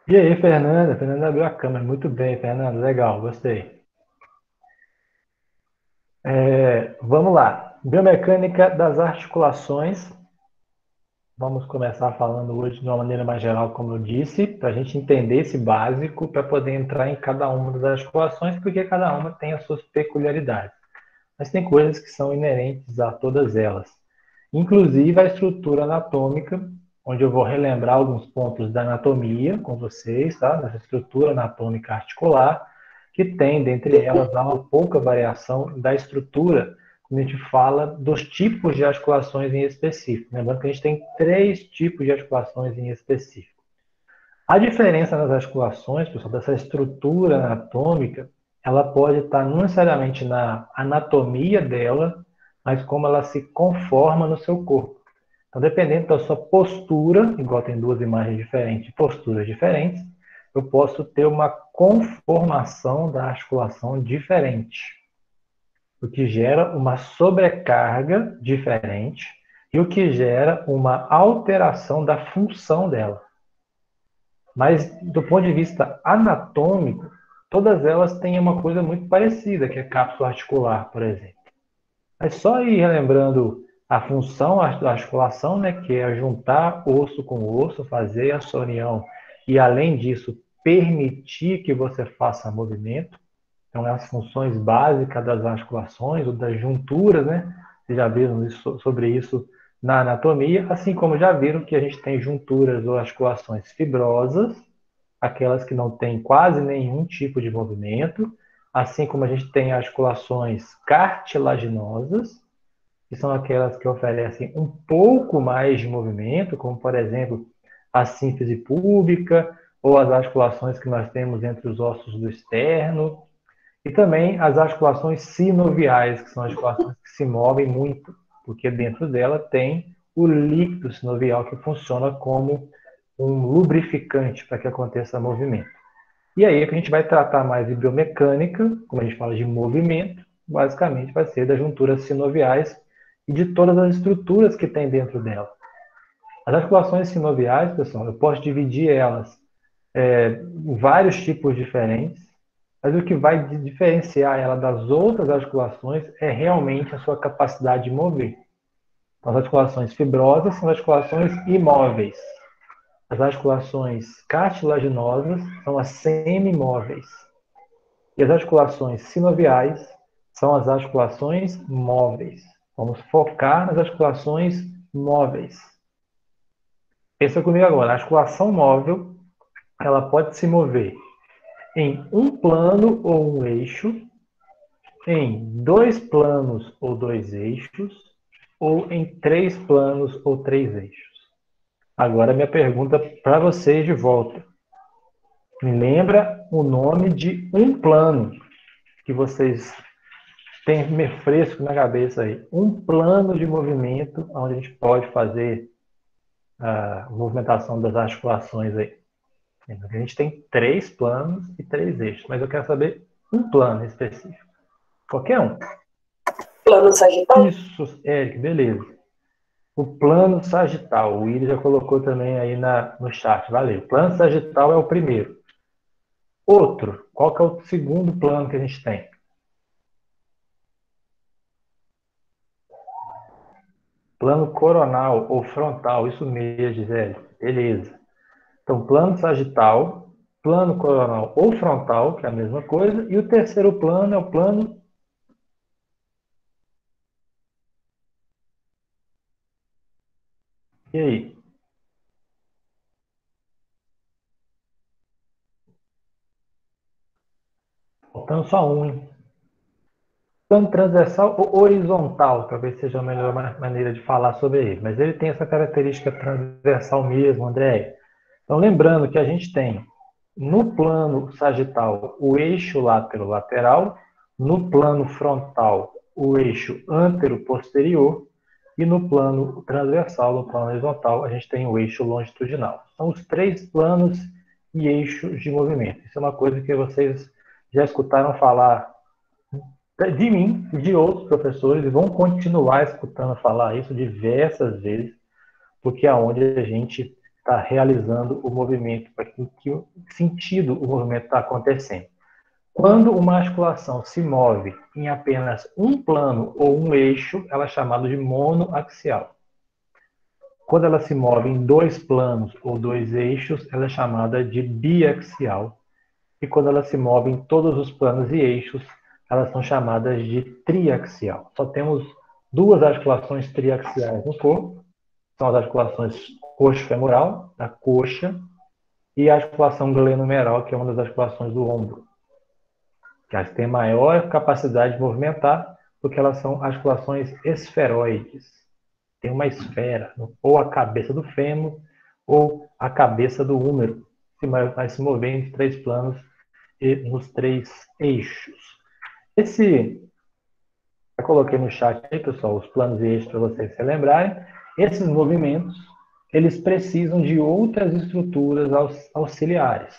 E aí, Fernanda? Fernanda abriu a câmera. Muito bem, Fernanda. Legal, gostei. Vamos lá. Biomecânica das articulações. Vamos começar falando hoje de uma maneira mais geral, como eu disse, para a gente entender esse básico, para poder entrar em cada uma das articulações, porque cada uma tem as suas peculiaridades. Mas tem coisas que são inerentes a todas elas. Inclusive a estrutura anatômica, onde eu vou relembrar alguns pontos da anatomia com vocês, tá? Dessa estrutura anatômica articular, que tem, dentre elas, uma pouca variação da estrutura, quando a gente fala dos tipos de articulações em específico. Lembrando que a gente tem três tipos de articulações em específico. A diferença nas articulações, pessoal, dessa estrutura anatômica, ela pode estar não necessariamente na anatomia dela, mas como ela se conforma no seu corpo. Então, dependendo da sua postura, igual tem duas imagens diferentes, posturas diferentes, eu posso ter uma conformação da articulação diferente, o que gera uma sobrecarga diferente e o que gera uma alteração da função dela. Mas, do ponto de vista anatômico, todas elas têm uma coisa muito parecida, que é a cápsula articular, por exemplo. É só ir relembrando a função da articulação, né, que é juntar osso com osso, fazer a sua união e, além disso, permitir que você faça movimento. Então, as funções básicas das articulações ou das junturas, né? Vocês já viram sobre isso na anatomia, assim como já viram que a gente tem junturas ou articulações fibrosas, aquelas que não têm quase nenhum tipo de movimento, assim como a gente tem articulações cartilaginosas, que são aquelas que oferecem um pouco mais de movimento, como por exemplo a sínfise púbica ou as articulações que nós temos entre os ossos do externo, e também as articulações sinoviais, que são articulações que se movem muito, porque dentro dela tem o líquido sinovial que funciona como um lubrificante para que aconteça movimento. E aí, que a gente vai tratar mais de biomecânica, como a gente fala de movimento, basicamente vai ser das junturas sinoviais e de todas as estruturas que tem dentro dela. As articulações sinoviais, pessoal, eu posso dividir elas em vários tipos diferentes, mas o que vai diferenciar ela das outras articulações é realmente a sua capacidade de mover. Então, as articulações fibrosas são articulações imóveis. As articulações cartilaginosas são as semimóveis. E as articulações sinoviais são as articulações móveis. Vamos focar nas articulações móveis. Pensa comigo agora. A articulação móvel, ela pode se mover em um plano ou um eixo, em dois planos ou dois eixos, ou em três planos ou três eixos. Agora minha pergunta para vocês de volta. Me lembra o nome de um plano que vocês têm fresco na cabeça aí. Um plano de movimento onde a gente pode fazer a movimentação das articulações aí. A gente tem três planos e três eixos, mas eu quero saber um plano específico. Qualquer um. Plano sagital? Isso, Eric, beleza. O plano sagital, o Willi já colocou também aí no chat, valeu. O plano sagital é o primeiro. Outro, qual que é o segundo plano que a gente tem? Plano coronal ou frontal, isso mesmo, Gisele. Beleza. Então, plano sagital, plano coronal ou frontal, que é a mesma coisa, e o terceiro plano é o plano. E aí? Faltando só um, hein? Plano transversal ou horizontal, talvez seja a melhor maneira de falar sobre ele, mas ele tem essa característica transversal mesmo, André. Então, lembrando que a gente tem no plano sagital o eixo lateral, no plano frontal o eixo antero-posterior e no plano transversal, no plano horizontal, a gente tem o eixo longitudinal. São os três planos e eixos de movimento. Isso é uma coisa que vocês já escutaram falar de mim e de outros professores e vão continuar escutando falar isso diversas vezes, porque é onde a gente está realizando o movimento, para que sentido o movimento está acontecendo. Quando uma articulação se move em apenas um plano ou um eixo, ela é chamada de monoaxial. Quando ela se move em dois planos ou dois eixos, ela é chamada de biaxial. E quando ela se move em todos os planos e eixos, elas são chamadas de triaxial. Só temos duas articulações triaxiais no corpo, são as articulações coxo-femoral, da coxa, e a articulação glenohumeral, que é uma das articulações do ombro, que elas têm maior capacidade de movimentar, porque elas são articulações esferoides. Tem uma esfera, ou a cabeça do fêmur, ou a cabeça do húmero, que vai se mover entre três planos e nos três eixos. Eu coloquei no chat aí, pessoal, os planos e eixos para vocês se lembrarem. Esses movimentos, eles precisam de outras estruturas auxiliares,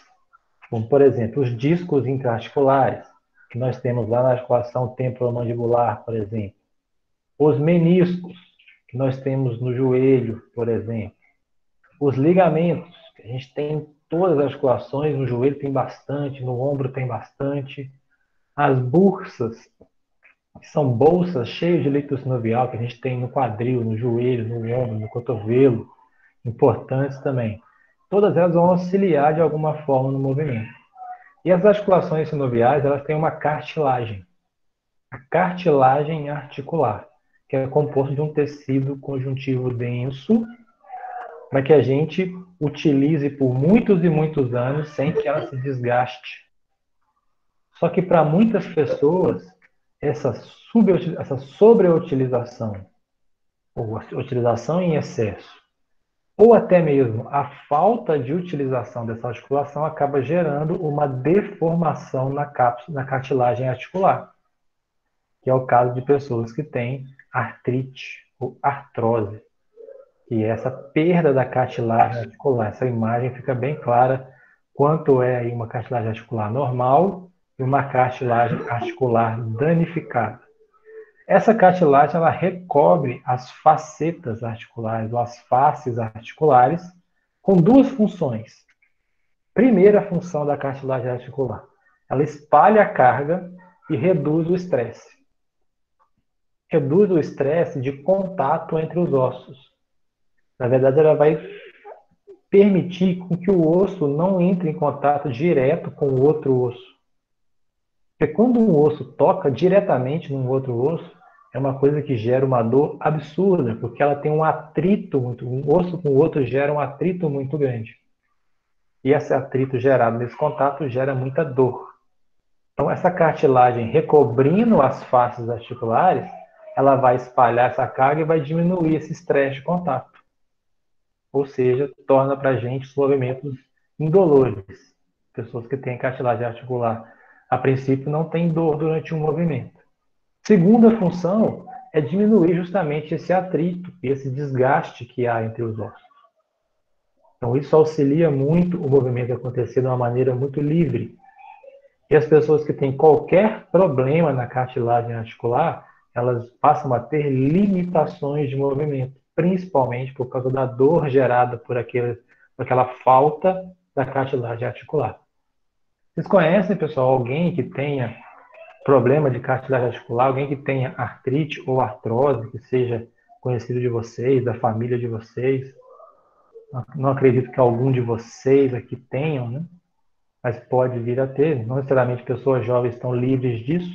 como, por exemplo, os discos intraarticulares, que nós temos lá na articulação temporomandibular, por exemplo. Os meniscos, que nós temos no joelho, por exemplo. Os ligamentos, que a gente tem em todas as articulações, no joelho tem bastante, no ombro tem bastante. As bursas, que são bolsas cheias de líquido sinovial, que a gente tem no quadril, no joelho, no ombro, no cotovelo, importantes também. Todas elas vão auxiliar de alguma forma no movimento. E as articulações sinoviais, elas têm uma cartilagem. A cartilagem articular, que é composto de um tecido conjuntivo denso, para que a gente utilize por muitos e muitos anos sem que ela se desgaste. Só que para muitas pessoas, essa sobreutilização, ou utilização em excesso, ou até mesmo a falta de utilização dessa articulação acaba gerando uma deformação na cartilagem articular, que é o caso de pessoas que têm artrite ou artrose, que é essa perda da cartilagem articular. Essa imagem fica bem clara quanto é aí uma cartilagem articular normal e uma cartilagem articular danificada. Essa cartilagem ela recobre as facetas articulares ou as faces articulares com duas funções. Primeira função da cartilagem articular, ela espalha a carga e reduz o estresse. Reduz o estresse de contato entre os ossos. Na verdade, ela vai permitir que o osso não entre em contato direto com o outro osso. Porque quando um osso toca diretamente num outro osso, é uma coisa que gera uma dor absurda, porque ela tem um atrito um osso com o outro gera um atrito muito grande. E esse atrito gerado nesse contato gera muita dor. Então, essa cartilagem recobrindo as faces articulares, ela vai espalhar essa carga e vai diminuir esse estresse de contato. Ou seja, torna para a gente os movimentos indolores. Pessoas que têm cartilagem articular, a princípio, não têm dor durante o movimento. Segunda função é diminuir justamente esse atrito e esse desgaste que há entre os ossos. Então, isso auxilia muito o movimento acontecer de uma maneira muito livre. E as pessoas que têm qualquer problema na cartilagem articular, elas passam a ter limitações de movimento, principalmente por causa da dor gerada por aquela falta da cartilagem articular. Vocês conhecem, pessoal, alguém que tenha problema de cartilagem articular, alguém que tenha artrite ou artrose, que seja conhecido de vocês, da família de vocês? Não acredito que algum de vocês aqui tenham, né? Mas pode vir a ter. Não necessariamente pessoas jovens estão livres disso.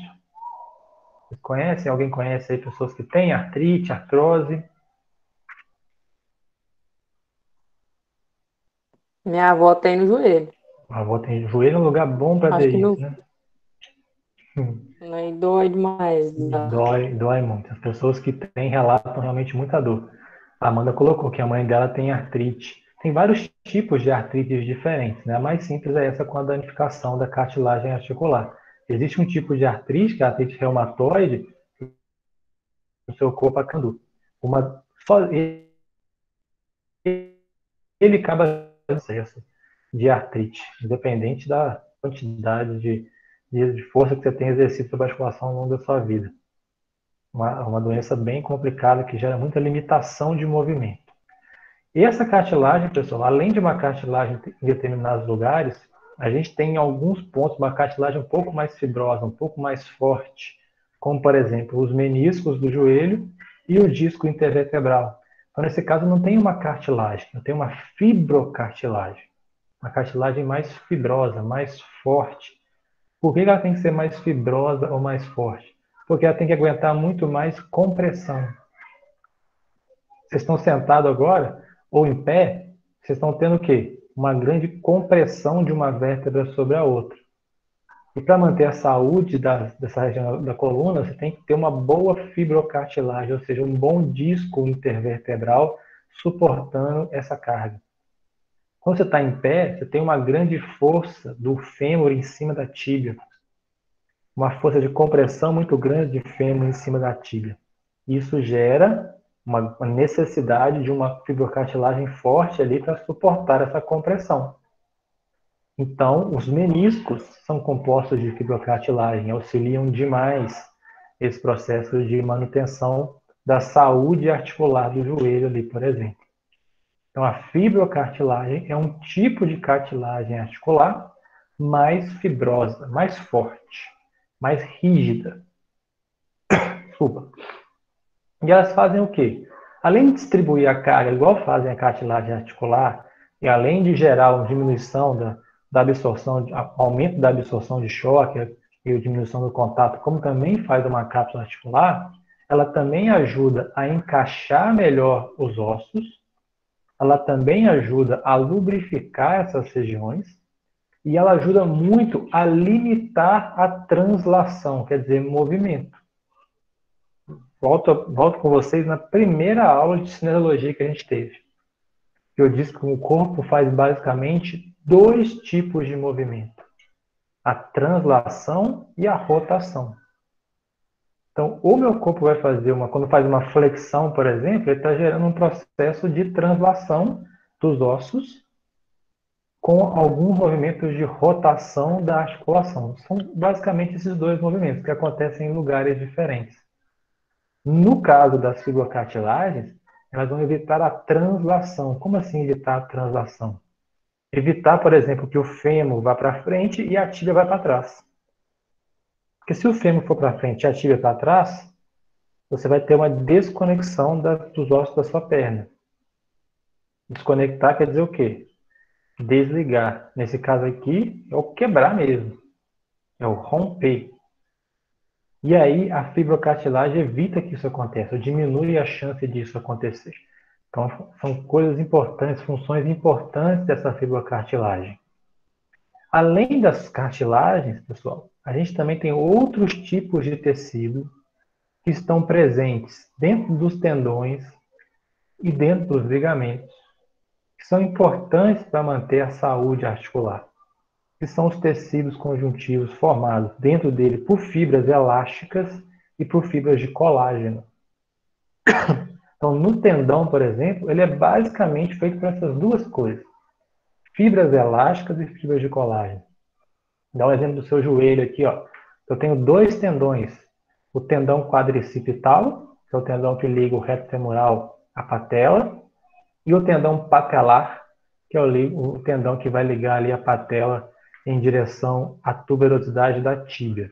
Vocês conhecem? Alguém conhece aí pessoas que têm artrite, artrose? Minha avó tem no joelho. A avó tem joelho, é um lugar bom para Acho ter que isso, não, né? não dói demais. Dói muito. As pessoas que têm relatam realmente muita dor. A Amanda colocou que a mãe dela tem artrite. Tem vários tipos de artrites diferentes, né? A mais simples é essa com a danificação da cartilagem articular. Existe um tipo de artrite, que é a artrite reumatoide, no seu corpo acandou. Ele acaba processo de artrite, independente da quantidade de força que você tem exercido sobre a articulação ao longo da sua vida. Uma doença bem complicada que gera muita limitação de movimento. E essa cartilagem, pessoal, além de uma cartilagem em determinados lugares, a gente tem em alguns pontos uma cartilagem um pouco mais fibrosa, um pouco mais forte, como, por exemplo, os meniscos do joelho e o disco intervertebral. Então, nesse caso, não tem uma cartilagem, não tem uma fibrocartilagem, uma cartilagem mais fibrosa, mais forte. Por que ela tem que ser mais fibrosa ou mais forte? Porque ela tem que aguentar muito mais compressão. Vocês estão sentados agora, ou em pé, vocês estão tendo o quê? Uma grande compressão de uma vértebra sobre a outra. E para manter a saúde dessa região da coluna, você tem que ter uma boa fibrocartilagem, ou seja, um bom disco intervertebral suportando essa carga. Quando você está em pé, você tem uma grande força do fêmur em cima da tíbia, uma força de compressão muito grande de fêmur em cima da tíbia. Isso gera uma necessidade de uma fibrocartilagem forte ali para suportar essa compressão. Então, os meniscos são compostos de fibrocartilagem, auxiliam demais esse processo de manutenção da saúde articular do joelho ali, por exemplo. Então, a fibrocartilagem é um tipo de cartilagem articular mais fibrosa, mais forte, mais rígida. Desculpa. E elas fazem o quê? Além de distribuir a carga, igual fazem a cartilagem articular, e além de gerar uma diminuição da absorção, aumento da absorção de choque e a diminuição do contato, como também faz uma cápsula articular, ela também ajuda a encaixar melhor os ossos, ela também ajuda a lubrificar essas regiões, e ela ajuda muito a limitar a translação, quer dizer, movimento. Volto com vocês na primeira aula de cinesiologia que a gente teve. Eu disse que o corpo faz basicamente dois tipos de movimento: a translação e a rotação. Então, o meu corpo vai fazer quando faz uma flexão, por exemplo, ele está gerando um processo de translação dos ossos com alguns movimentos de rotação da articulação. São basicamente esses dois movimentos que acontecem em lugares diferentes. No caso das fibrocartilagens, elas vão evitar a translação. Como assim evitar a translação? Evitar, por exemplo, que o fêmur vá para frente e a tíbia vá para trás. Porque se o fêmur for para frente e a tíbia para trás, você vai ter uma desconexão dos ossos da sua perna. Desconectar quer dizer o quê? Desligar. Nesse caso aqui, é o quebrar mesmo. É o romper. E aí, a fibrocartilagem evita que isso aconteça, ou diminui a chance disso acontecer. Então, são coisas importantes, funções importantes dessa fibrocartilagem. Além das cartilagens, pessoal, a gente também tem outros tipos de tecido que estão presentes dentro dos tendões e dentro dos ligamentos, que são importantes para manter a saúde articular, que são os tecidos conjuntivos formados dentro dele por fibras elásticas e por fibras de colágeno. Então, no tendão, por exemplo, ele é basicamente feito por essas duas coisas: fibras elásticas e fibras de colágeno. Dá um exemplo do seu joelho aqui, ó. Eu tenho dois tendões: o tendão quadricipital, que é o tendão que liga o reto femoral à patela, e o tendão patelar, que é o tendão que vai ligar ali a patela em direção à tuberosidade da tíbia.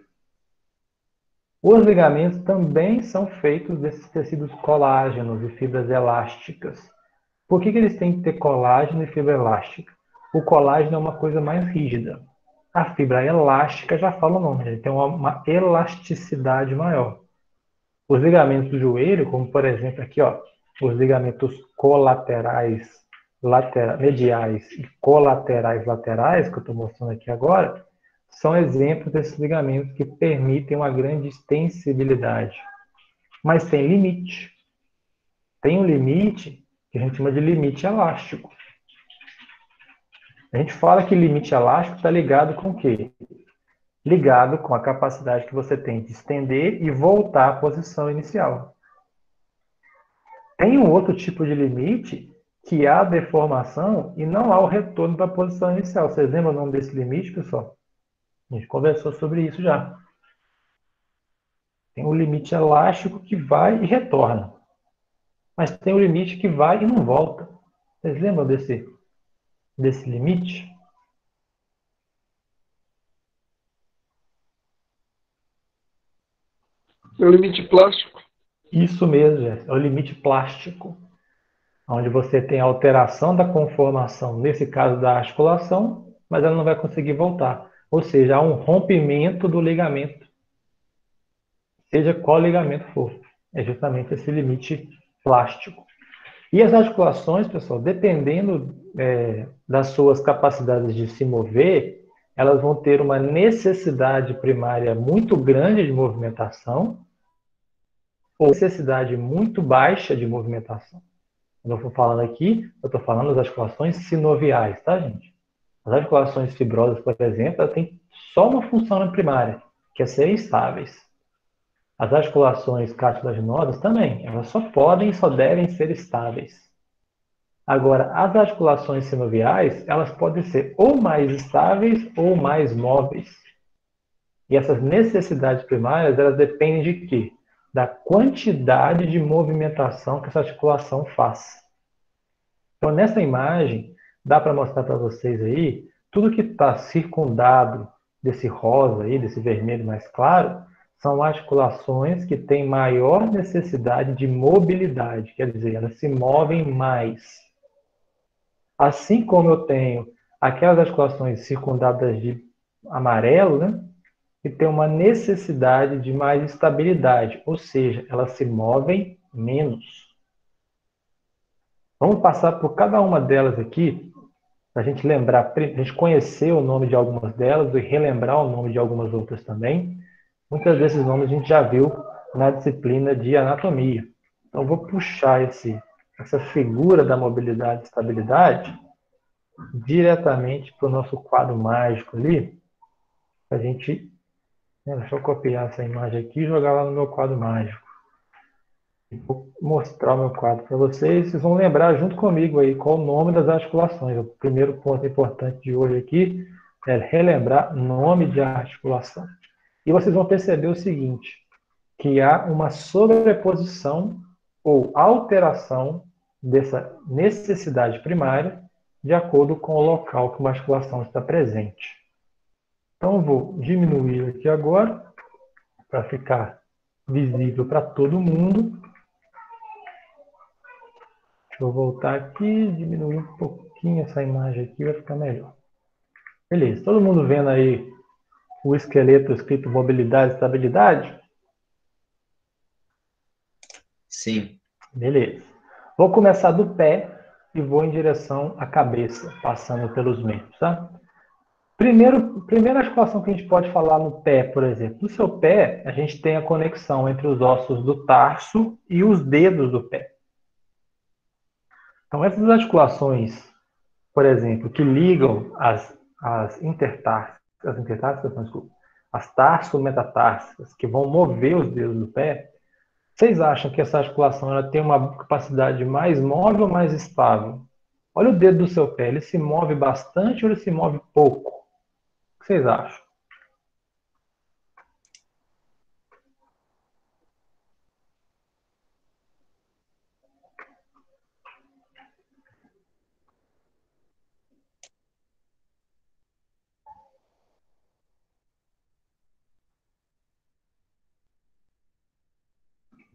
Os ligamentos também são feitos desses tecidos colágenos e fibras elásticas. Por que eles têm que ter colágeno e fibra elástica? O colágeno é uma coisa mais rígida. A fibra elástica, já fala o nome, ele tem uma elasticidade maior. Os ligamentos do joelho, como por exemplo aqui, ó, os ligamentos colaterais mediais e colaterais laterais, que eu estou mostrando aqui agora, são exemplos desses ligamentos que permitem uma grande extensibilidade. Mas tem limite. Tem um limite que a gente chama de limite elástico. A gente fala que limite elástico está ligado com o quê? Ligado com a capacidade que você tem de estender e voltar à posição inicial. Tem um outro tipo de limite que há deformação e não há o retorno para a posição inicial. Vocês lembram o nome desse limite, pessoal? A gente conversou sobre isso já. Tem o limite elástico que vai e retorna. Mas tem o limite que vai e não volta. Vocês lembram desse limite? É o limite plástico. Isso mesmo, Jéssica, é o limite plástico, onde você tem a alteração da conformação, nesse caso da articulação, mas ela não vai conseguir voltar. Ou seja, há um rompimento do ligamento, seja qual ligamento for. É justamente esse limite plástico. E as articulações, pessoal, dependendo das suas capacidades de se mover, elas vão ter uma necessidade primária muito grande de movimentação ou necessidade muito baixa de movimentação. Quando eu estou falando aqui, eu estou falando das articulações sinoviais, tá, gente? As articulações fibrosas, por exemplo, elas têm só uma função primária, que é serem estáveis. As articulações cartilaginosas também, elas só podem e só devem ser estáveis. Agora, as articulações sinoviais, elas podem ser ou mais estáveis ou mais móveis. E essas necessidades primárias, elas dependem de quê? Da quantidade de movimentação que essa articulação faz. Então, nessa imagem, dá para mostrar para vocês aí, tudo que está circundado desse rosa aí, desse vermelho mais claro, são articulações que têm maior necessidade de mobilidade, quer dizer, elas se movem mais. Assim como eu tenho aquelas articulações circundadas de amarelo, né, que tem uma necessidade de mais estabilidade, ou seja, elas se movem menos. Vamos passar por cada uma delas aqui, para a gente lembrar, a gente conhecer o nome de algumas delas e relembrar o nome de algumas outras também. Muitos desses nomes a gente já viu na disciplina de anatomia. Então, vou puxar essa figura da mobilidade e estabilidade diretamente para o nosso quadro mágico ali, a gente, deixa eu copiar essa imagem aqui e jogar lá no meu quadro mágico. Vou mostrar o meu quadro para vocês, vocês vão lembrar junto comigo aí qual o nome das articulações. O primeiro ponto importante de hoje aqui é relembrar nome de articulação. E vocês vão perceber o seguinte, que há uma sobreposição ou alteração dessa necessidade primária de acordo com o local que uma articulação está presente. Então, eu vou diminuir aqui agora, para ficar visível para todo mundo. Deixa eu voltar aqui, diminuir um pouquinho essa imagem aqui, vai ficar melhor. Beleza, todo mundo vendo aí o esqueleto escrito mobilidade e estabilidade? Sim. Beleza. Vou começar do pé e vou em direção à cabeça, passando pelos membros, tá? Primeira articulação que a gente pode falar no pé, por exemplo. No seu pé, a gente tem a conexão entre os ossos do tarso e os dedos do pé. Então, essas articulações, por exemplo, que ligam as intertársicas, não, desculpa, as tarso-metatársicas, que vão mover os dedos do pé, vocês acham que essa articulação ela tem uma capacidade mais móvel ou mais estável? Olha o dedo do seu pé, ele se move bastante ou ele se move pouco? O que vocês acham?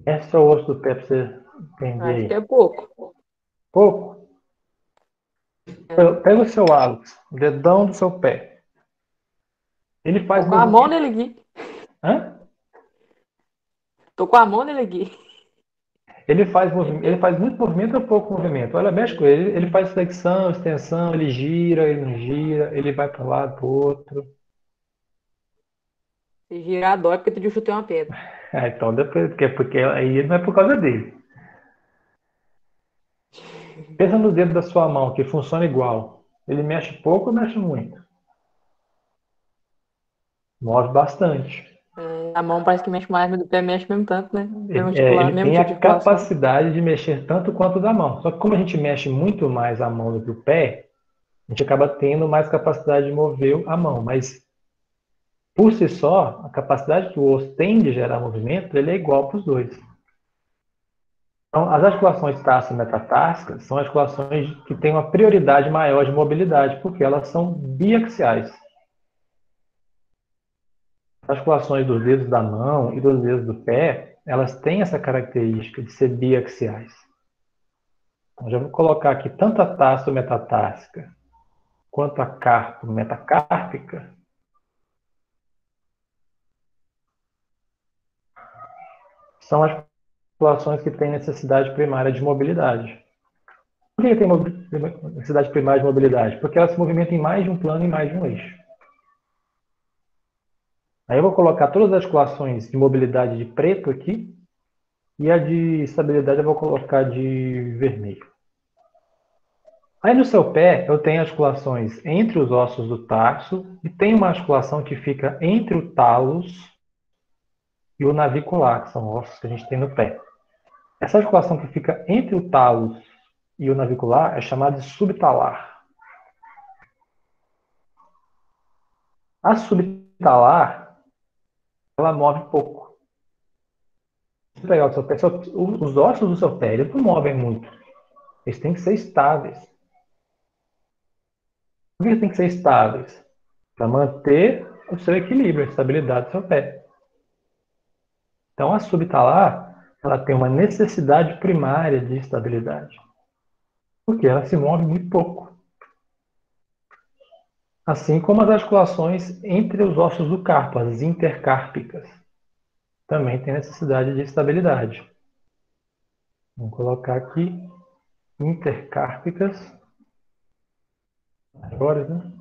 Esse é o osso do pé para você entender Acho que aí. é pouco. Pouco? Pega o seu hálux, o dedão do seu pé. Ele faz Tô com a mão movimento. nele aqui. Hã? Tô com a mão nele aqui. Ele faz muito movimento ou pouco movimento? Olha, mexe com ele. Ele faz flexão, extensão, ele gira, ele não gira, ele vai para um lado, para o outro. Se girar dói porque tu chutei uma pedra. Então depois, porque aí não é por causa dele. Pensa no dedo da sua mão, que funciona igual. Ele mexe pouco ou mexe muito? Move bastante. A mão parece que mexe mais, mas o pé mexe mesmo tanto, né? Ele Mesmo tem tipo de a articulação. capacidade de mexer tanto quanto o da mão. Só que como a gente mexe muito mais a mão do que o pé, a gente acaba tendo mais capacidade de mover a mão. Mas, por si só, a capacidade que o osso tem de gerar movimento, ele é igual para os dois. Então, as articulações tarso-metatársicas são articulações que têm uma prioridade maior de mobilidade, porque elas são biaxiais. As articulações dos dedos da mão e dos dedos do pé, elas têm essa característica de ser biaxiais. Então, já vou colocar aqui tanto a tarso-metatársica quanto a carpo-metacárpica. São articulações que têm necessidade primária de mobilidade. Por que tem necessidade primária de mobilidade? Porque elas se movimentam em mais de um plano e mais de um eixo. Aí eu vou colocar todas as articulações de mobilidade de preto aqui, e a de estabilidade eu vou colocar de vermelho. Aí no seu pé eu tenho articulações entre os ossos do tarso, e tem uma articulação que fica entre o talos e o navicular, que são ossos que a gente tem no pé. Essa articulação que fica entre o talos e o navicular é chamada de subtalar. A subtalar, ela move pouco. Se você pegar o seu pé, os ossos do seu pé, eles não movem muito. Eles têm que ser estáveis. Por que eles têm que ser estáveis? Para manter o seu equilíbrio, a estabilidade do seu pé. Então, a subtalar, ela tem uma necessidade primária de estabilidade. Porque ela se move muito pouco. Assim como as articulações entre os ossos do carpo, as intercárpicas, também têm necessidade de estabilidade. Vamos colocar aqui intercárpicas. Agora, né?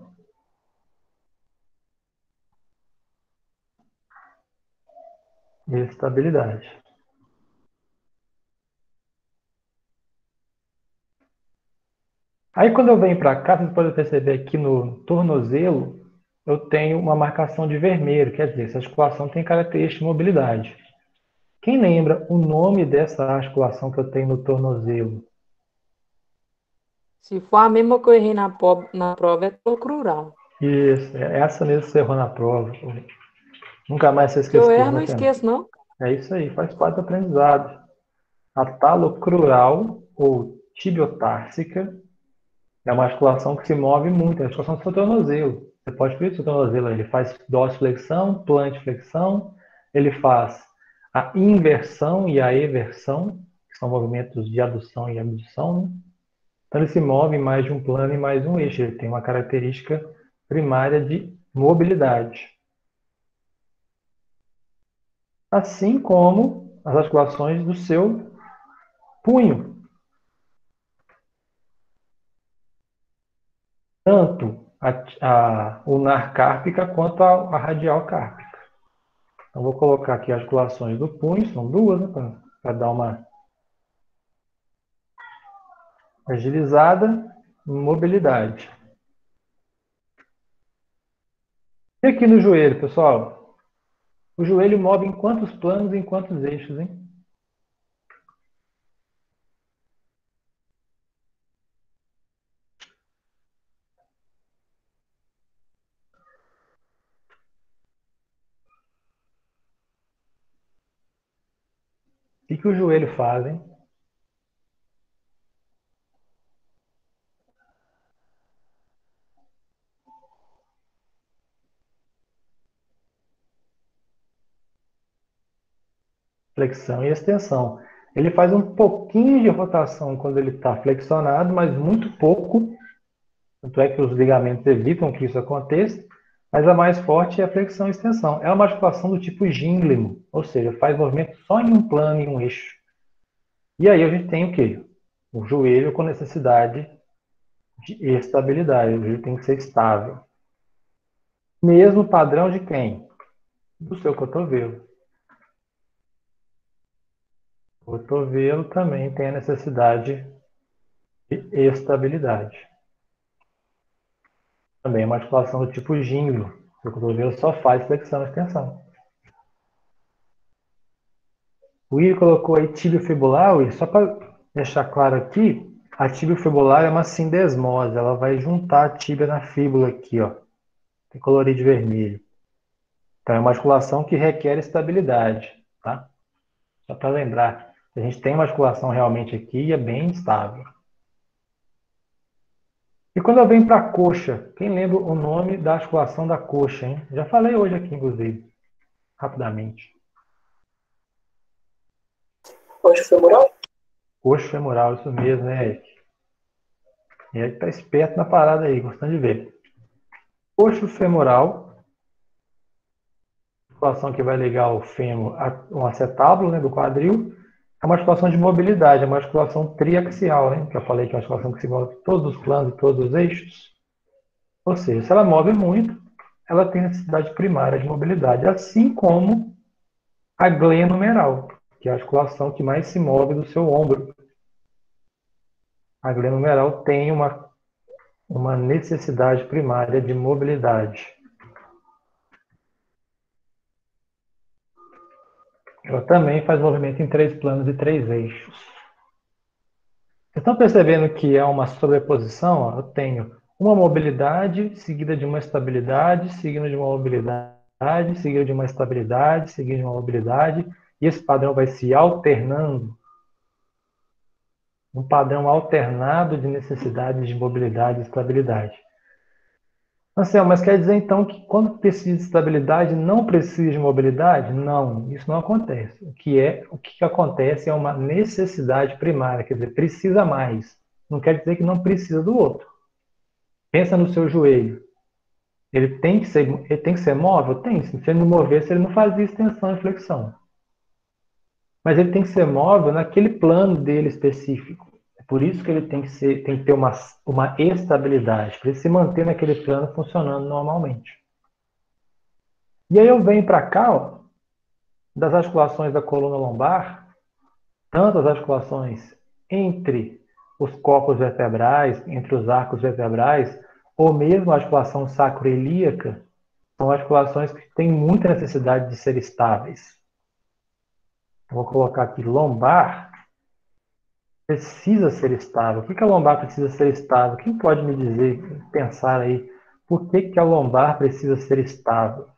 Estabilidade. Aí quando eu venho para cá, vocês podem perceber aqui no tornozelo, eu tenho uma marcação de vermelho, quer dizer, essa articulação tem característica de mobilidade. Quem lembra o nome dessa articulação que eu tenho no tornozelo? Se for a mesma que eu errei na prova, é colocrural. Isso, é essa mesmo que você errou na prova. Nunca mais você Se eu esqueceu, erro, né, não Fernando? esqueço, não. É isso aí, faz parte do aprendizado. A talocrural, ou tibiotársica, é uma articulação que se move muito, é a articulação do seu tornozelo. Você pode ver o seu tornozelo, ele faz dorsiflexão, plantiflexão, ele faz a inversão e a eversão, que são movimentos de adução e abdução, né? Então ele se move em mais de um plano e mais de um eixo, ele tem uma característica primária de mobilidade. Assim como as articulações do seu punho. Tanto a ulnar cárpica quanto a radial cárpica. Então, vou colocar aqui as articulações do punho, são duas, né, para dar uma agilizada e mobilidade. E aqui no joelho, pessoal? O joelho move em quantos planos e em quantos eixos, hein? O que o joelho faz, hein? Flexão e extensão. Ele faz um pouquinho de rotação quando ele está flexionado, mas muito pouco. Tanto é que os ligamentos evitam que isso aconteça, mas a mais forte é a flexão e extensão. É uma articulação do tipo gínglimo, ou seja, faz movimento só em um plano e um eixo. E aí a gente tem o quê? O joelho com necessidade de estabilidade. O joelho tem que ser estável. Mesmo padrão de quem? Do seu cotovelo. O cotovelo também tem a necessidade de estabilidade. Também é uma articulação do tipo gínglio. O cotovelo só faz flexão e extensão. O Will colocou aí tibio-fibular, Will, só para deixar claro aqui, a tibio-fibular é uma sindesmose, ela vai juntar a tíbia na fíbula aqui, ó. Tem colorido de vermelho. Então é uma articulação que requer estabilidade, tá? Só para lembrar A gente tem uma articulação realmente aqui e é bem estável. E quando eu venho para a coxa, quem lembra o nome da articulação da coxa, hein? Já falei hoje aqui, inclusive, rapidamente. Coxa femoral? Coxa femoral, isso mesmo, né, Eric? Eric tá esperto na parada aí, gostando de ver. Coxa femoral, articulação que vai ligar o fêmur ao acetábulo, né, do quadril, é uma articulação de mobilidade, é uma articulação triaxial, né? Que eu falei que é uma articulação que se move todos os planos e todos os eixos. Ou seja, se ela move muito, ela tem necessidade primária de mobilidade, assim como a glenohumeral, que é a articulação que mais se move do seu ombro. A glenohumeral tem uma necessidade primária de mobilidade. Ela também faz movimento em 3 planos e 3 eixos. Vocês estão percebendo que é uma sobreposição? Eu tenho uma mobilidade seguida de uma estabilidade, seguida de uma mobilidade, seguida de uma estabilidade, seguida de uma mobilidade, e esse padrão vai se alternando. Um padrão alternado de necessidades de mobilidade e estabilidade. Marcelo, mas quer dizer então que quando precisa de estabilidade não precisa de mobilidade? Não, isso não acontece. O que acontece é uma necessidade primária, quer dizer, precisa mais. Não quer dizer que não precisa do outro. Pensa no seu joelho. Ele tem que ser móvel? Tem. Se ele não movesse, ele não fazia extensão e flexão. Mas ele tem que ser móvel naquele plano dele específico. É por isso que ele tem que ter uma estabilidade, para ele se manter naquele plano funcionando normalmente. E aí eu venho para cá, ó, das articulações da coluna lombar, tanto as articulações entre os corpos vertebrais, entre os arcos vertebrais, ou mesmo a articulação sacroiliaca, são articulações que têm muita necessidade de ser estáveis. Vou colocar aqui lombar, precisa ser estável. Por que a lombar precisa ser estável? Quem pode me dizer, pensar aí, por que a lombar precisa ser estável?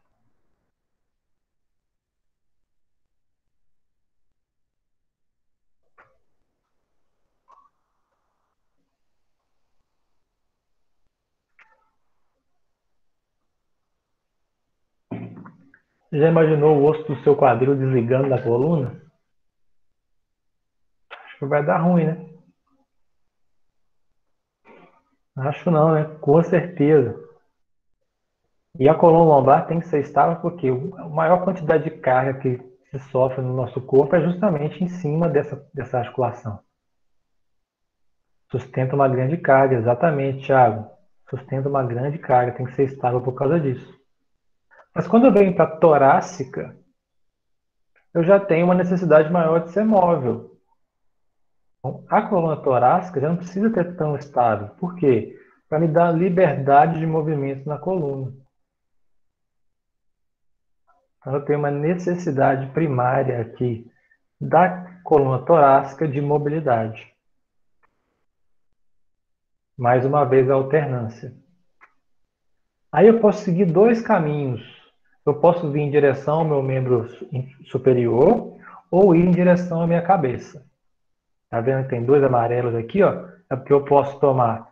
Você já imaginou o osso do seu quadril desligando da coluna? Acho que vai dar ruim, né? Acho não, né? Com certeza. E a coluna lombar tem que ser estável porque a maior quantidade de carga que se sofre no nosso corpo é justamente em cima dessa articulação. Sustenta uma grande carga, exatamente, Thiago. Sustenta uma grande carga, tem que ser estável por causa disso. Mas quando eu venho para a torácica, eu já tenho uma necessidade maior de ser móvel. Então, a coluna torácica já não precisa ter tão estável. Por quê? Para me dar liberdade de movimento na coluna. Então, eu tenho uma necessidade primária aqui da coluna torácica de mobilidade. Mais uma vez, a alternância. Aí eu posso seguir 2 caminhos. Eu posso vir em direção ao meu membro superior ou ir em direção à minha cabeça. Tá vendo que tem 2 amarelos aqui, ó? É porque eu posso tomar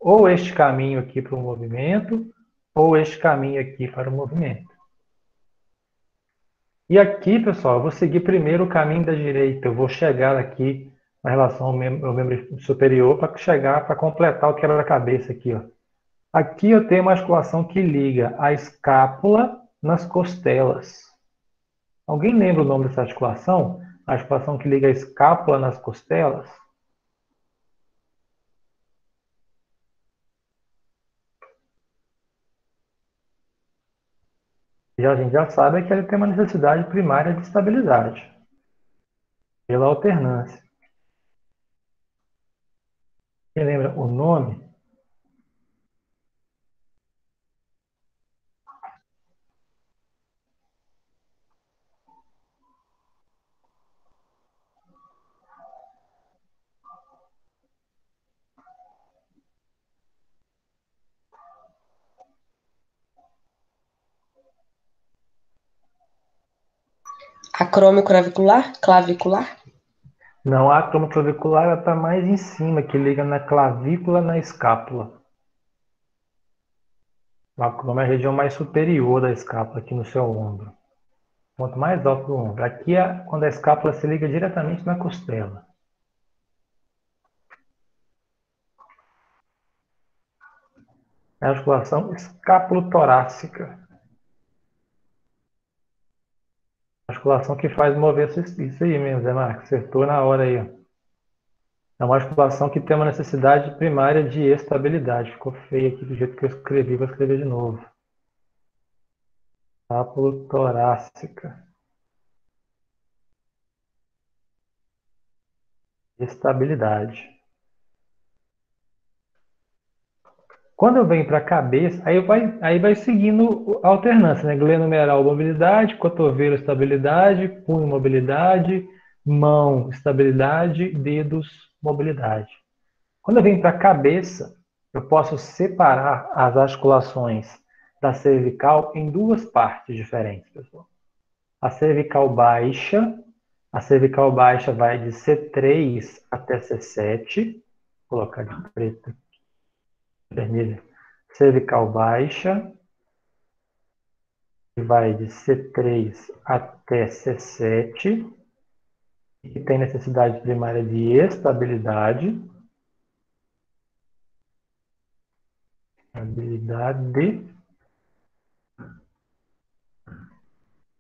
ou este caminho aqui para o movimento ou este caminho aqui para o movimento. E aqui, pessoal, eu vou seguir primeiro o caminho da direita. Eu vou chegar aqui na relação ao meu membro superior para chegar, para completar o quebra-cabeça aqui, ó. Aqui eu tenho uma articulação que liga a escápula nas costelas. Alguém lembra o nome dessa articulação? A articulação que liga a escápula nas costelas? E a gente já sabe que ele tem uma necessidade primária de estabilidade, pela alternância. Quem lembra o nome? Acrômio clavicular? Clavicular? Não, a acromioclavicular está mais em cima, que liga na clavícula, na escápula. O acrômio é a região mais superior da escápula, aqui no seu ombro. Ponto mais alto do ombro. Aqui é quando a escápula se liga diretamente na costela. É a articulação escapulotorácica. A articulação que faz mover isso aí mesmo, Zé Marcos. Acertou na hora aí, ó. É uma articulação que tem uma necessidade primária de estabilidade. Ficou feio aqui do jeito que eu escrevi, vou escrever de novo. Escapulotorácica. Estabilidade. Quando eu venho para a cabeça, aí vai seguindo a alternância, né? Glenomeral, mobilidade, cotovelo, estabilidade, punho, mobilidade, mão, estabilidade, dedos, mobilidade. Quando eu venho para a cabeça, eu posso separar as articulações da cervical em duas partes diferentes, pessoal. A cervical baixa vai de C3 até C7. Vou colocar de preto, vermelho. Cervical baixa, que vai de C3 até C7, e tem necessidade primária de estabilidade.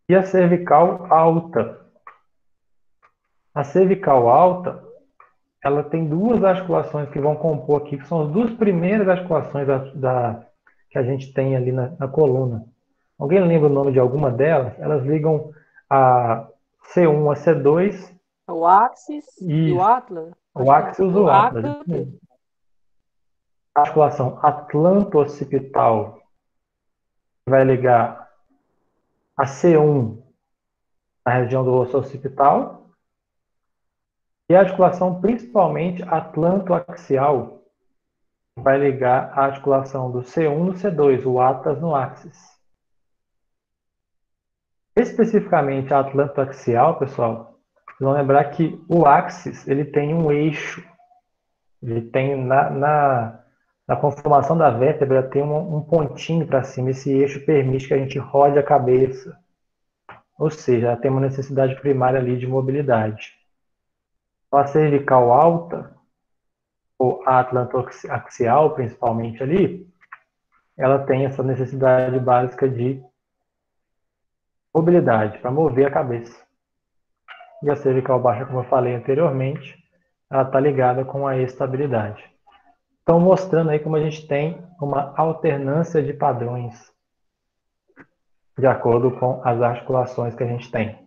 E a cervical alta. A cervical alta, ela tem duas articulações que vão compor aqui, que são as duas primeiras articulações que a gente tem ali na coluna. Alguém lembra o nome de alguma delas? Elas ligam a C1 a C2. O axis e o Isso. atlas. O axis e o atlas. Atlas. A articulação atlanto-occipital vai ligar a C1 na região do osso occipital. E a articulação principalmente atlanto-axial vai ligar a articulação do C1 no C2, o atlas no axis. Especificamente a atlanto-axial, pessoal, vocês vão lembrar que o axis ele tem um eixo. Ele tem na conformação da vértebra tem um pontinho para cima. Esse eixo permite que a gente rode a cabeça. Ou seja, ela tem uma necessidade primária ali de mobilidade. A cervical alta, ou a atlantoaxial, principalmente ali, ela tem essa necessidade básica de mobilidade, para mover a cabeça. E a cervical baixa, como eu falei anteriormente, ela está ligada com a estabilidade. Então, mostrando aí como a gente tem uma alternância de padrões de acordo com as articulações que a gente tem.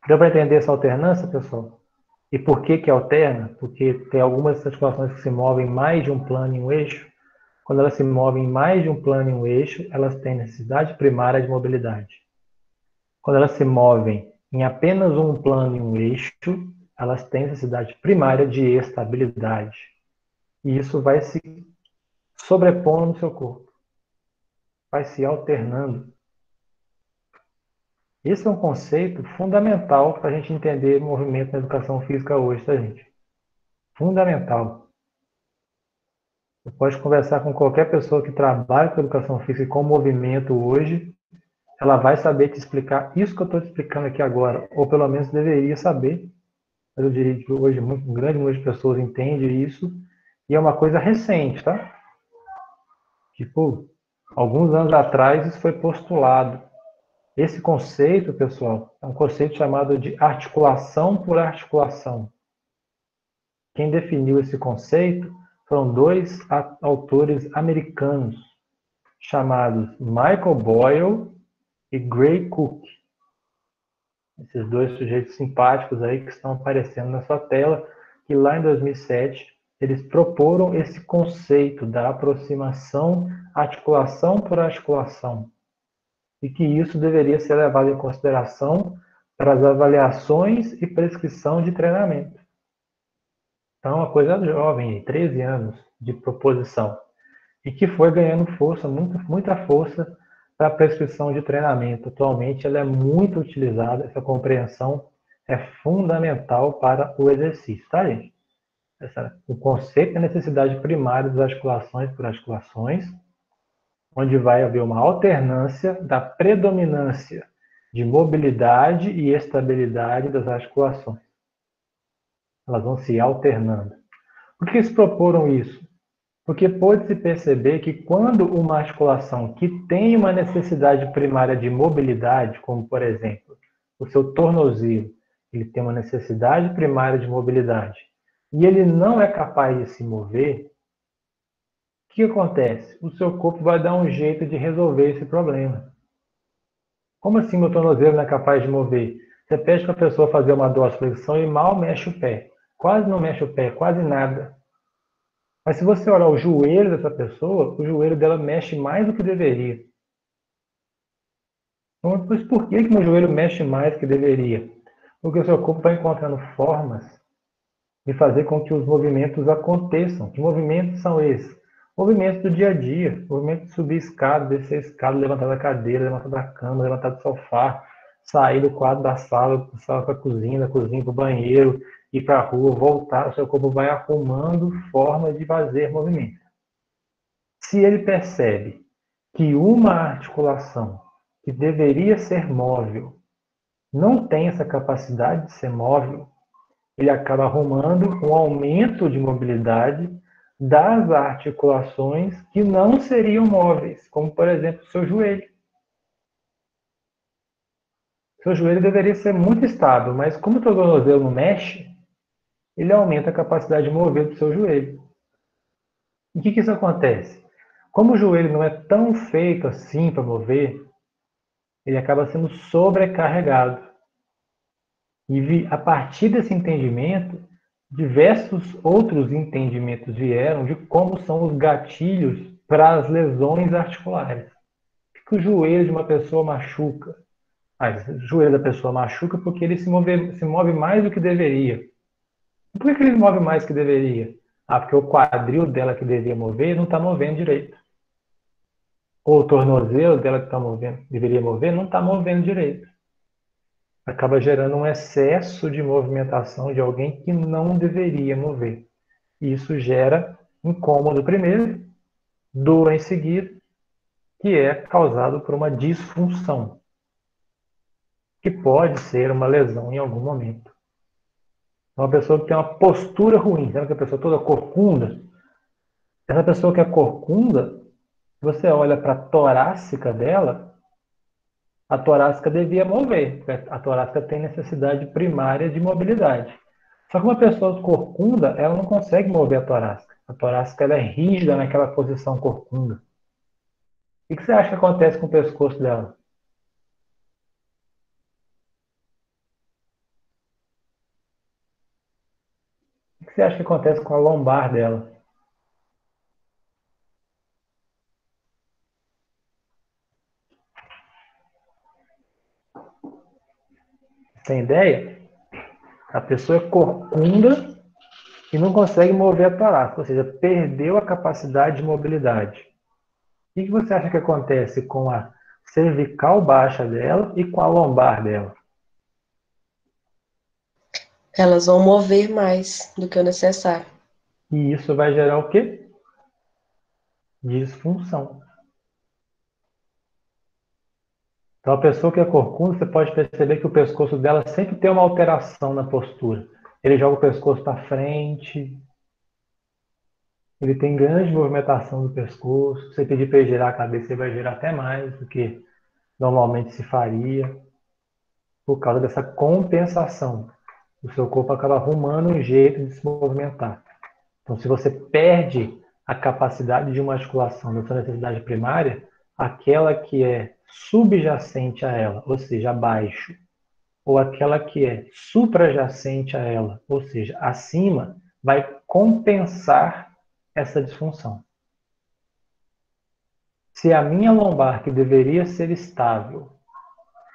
Deu para entender essa alternância, pessoal? E por que alterna? Porque tem algumas articulações que se movem mais de um plano em um eixo. Quando elas se movem mais de um plano em um eixo, elas têm necessidade primária de mobilidade. Quando elas se movem em apenas um plano em um eixo, elas têm necessidade primária de estabilidade. E isso vai se sobrepondo no seu corpo. Vai se alternando. Esse é um conceito fundamental para a gente entender o movimento na educação física hoje, tá, gente? Fundamental. Você pode conversar com qualquer pessoa que trabalha com educação física e com movimento hoje, ela vai saber te explicar isso que eu estou te explicando aqui agora, ou pelo menos deveria saber. Mas eu diria que hoje um grande número de pessoas entende isso, e é uma coisa recente, tá? Tipo, alguns anos atrás isso foi postulado. Esse conceito, pessoal, é um conceito chamado de articulação por articulação. Quem definiu esse conceito foram dois autores americanos, chamados Michael Boyle e Gray Cook. Esses dois sujeitos simpáticos aí que estão aparecendo na sua tela, que lá em 2007 eles proporam esse conceito da aproximação articulação por articulação. E que isso deveria ser levado em consideração para as avaliações e prescrição de treinamento. Então, uma coisa jovem, 13 anos de proposição, e que foi ganhando força, muita força para a prescrição de treinamento. Atualmente, ela é muito utilizada, essa compreensão é fundamental para o exercício, tá, gente? O conceito é a necessidade primária das articulações por articulações, onde vai haver uma alternância da predominância de mobilidade e estabilidade das articulações. Elas vão se alternando. Por que eles proporam isso? Porque pode-se perceber que quando uma articulação que tem uma necessidade primária de mobilidade, como por exemplo, o seu tornozelo, ele tem uma necessidade primária de mobilidade, e ele não é capaz de se mover, o que acontece? O seu corpo vai dar um jeito de resolver esse problema. Como assim meu tornozelo não é capaz de mover? Você pede para a pessoa fazer uma dorsiflexão e mal mexe o pé. Quase não mexe o pé, quase nada. Mas se você olhar o joelho dessa pessoa, o joelho dela mexe mais do que deveria. Então, mas por que meu joelho mexe mais do que deveria? Porque o seu corpo vai encontrando formas de fazer com que os movimentos aconteçam. Que movimentos são esses? Movimentos do dia a dia. Movimento de subir escada, descer escada, levantar da cadeira, levantar da cama, levantar do sofá, sair do quadro da sala para a cozinha, da cozinha para o banheiro, ir para a rua, voltar. O seu corpo vai arrumando formas de fazer movimento. Se ele percebe que uma articulação que deveria ser móvel não tem essa capacidade de ser móvel, ele acaba arrumando um aumento de mobilidade das articulações que não seriam móveis, como, por exemplo, o seu joelho. Seu joelho deveria ser muito estável, mas como o seu tornozelo não mexe, ele aumenta a capacidade de mover do seu joelho. E o que isso acontece? Como o joelho não é tão feito assim para mover, ele acaba sendo sobrecarregado. E a partir desse entendimento, diversos outros entendimentos vieram de como são os gatilhos para as lesões articulares. Por que o joelho de uma pessoa machuca? O joelho da pessoa machuca porque ele se move mais do que deveria. Por que ele move mais do que deveria? Porque o quadril dela que deveria mover não está movendo direito. Ou o tornozelo dela que deveria mover não está movendo direito. Acaba gerando um excesso de movimentação de alguém que não deveria mover. Isso gera incômodo primeiro, dor em seguida, que é causado por uma disfunção, que pode ser uma lesão em algum momento. Uma pessoa que tem uma postura ruim, sabe que a pessoa toda corcunda? Essa pessoa que é corcunda, você olha para a torácica dela, a torácica devia mover, porque a torácica tem necessidade primária de mobilidade. Só que uma pessoa corcunda, ela não consegue mover a torácica. A torácica ela é rígida naquela posição corcunda. O que você acha que acontece com o pescoço dela? O que você acha que acontece com a lombar dela? Tem ideia? A pessoa é corcunda e não consegue mover a torácica, ou seja, perdeu a capacidade de mobilidade. O que você acha que acontece com a cervical baixa dela e com a lombar dela? Elas vão mover mais do que o necessário. E isso vai gerar o quê? Disfunção. Então, a pessoa que é corcunda, você pode perceber que o pescoço dela sempre tem uma alteração na postura. Ele joga o pescoço para frente, ele tem grande movimentação do pescoço. Se você pedir para ele girar a cabeça, ele vai girar até mais do que normalmente se faria, por causa dessa compensação. O seu corpo acaba arrumando um jeito de se movimentar. Então, se você perde a capacidade de uma articulação da sua necessidade primária, aquela que é subjacente a ela, ou seja, abaixo, ou aquela que é suprajacente a ela, ou seja, acima, vai compensar essa disfunção. Se a minha lombar, que deveria ser estável,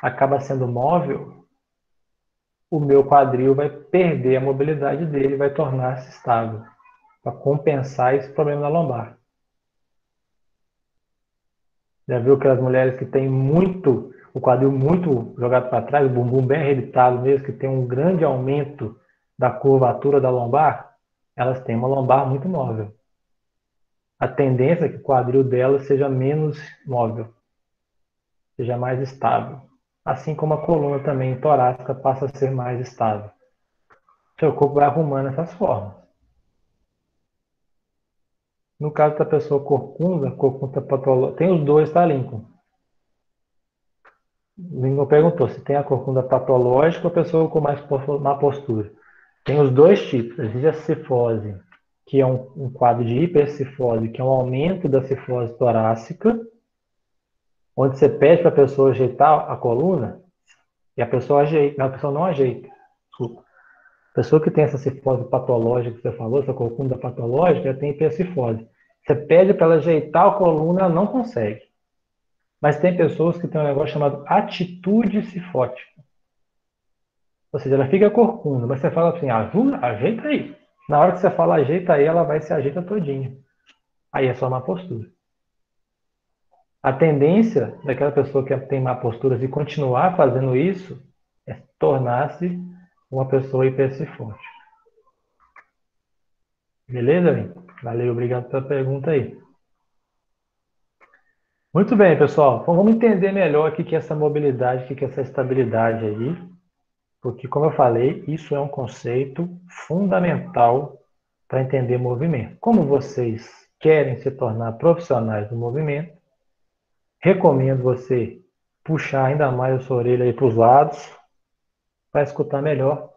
acaba sendo móvel, o meu quadril vai perder a mobilidade dele e vai tornar-se estável, para compensar esse problema na lombar. Já viu aquelas mulheres que têm muito o quadril muito jogado para trás, o bumbum bem arrebitado mesmo, que tem um grande aumento da curvatura da lombar, elas têm uma lombar muito móvel. A tendência é que o quadril delas seja menos móvel, seja mais estável. Assim como a coluna também torácica passa a ser mais estável. Seu corpo vai arrumando essas formas. No caso da pessoa corcunda patológica, tem os dois, tá, Lincoln? Lincoln perguntou se tem a corcunda patológica ou a pessoa com mais má postura. Tem os dois tipos. Existe a cifose, que é um quadro de hipercifose, que é um aumento da cifose torácica, onde você pede para a pessoa ajeitar a coluna e a pessoa ajeita, a pessoa não ajeita. Desculpa. A pessoa que tem essa cifose patológica que você falou, essa corcunda patológica, ela tem hipercifose. Você pede para ela ajeitar a coluna, ela não consegue. Mas tem pessoas que têm um negócio chamado atitude cifótica. Ou seja, ela fica corcunda, mas você fala assim, ajeita aí. Na hora que você fala ajeita aí, ela vai se ajeita todinha. Aí é só má postura. A tendência daquela pessoa que tem má postura de continuar fazendo isso é tornar-se uma pessoa hipercifótica. Beleza, Lin? Valeu, obrigado pela pergunta aí. Muito bem, pessoal. Então, vamos entender melhor o que é essa mobilidade, o que é essa estabilidade aí. Porque, como eu falei, isso é um conceito fundamental para entender movimento. Como vocês querem se tornar profissionais do movimento, recomendo você puxar ainda mais a sua orelha aí para os lados para escutar melhor.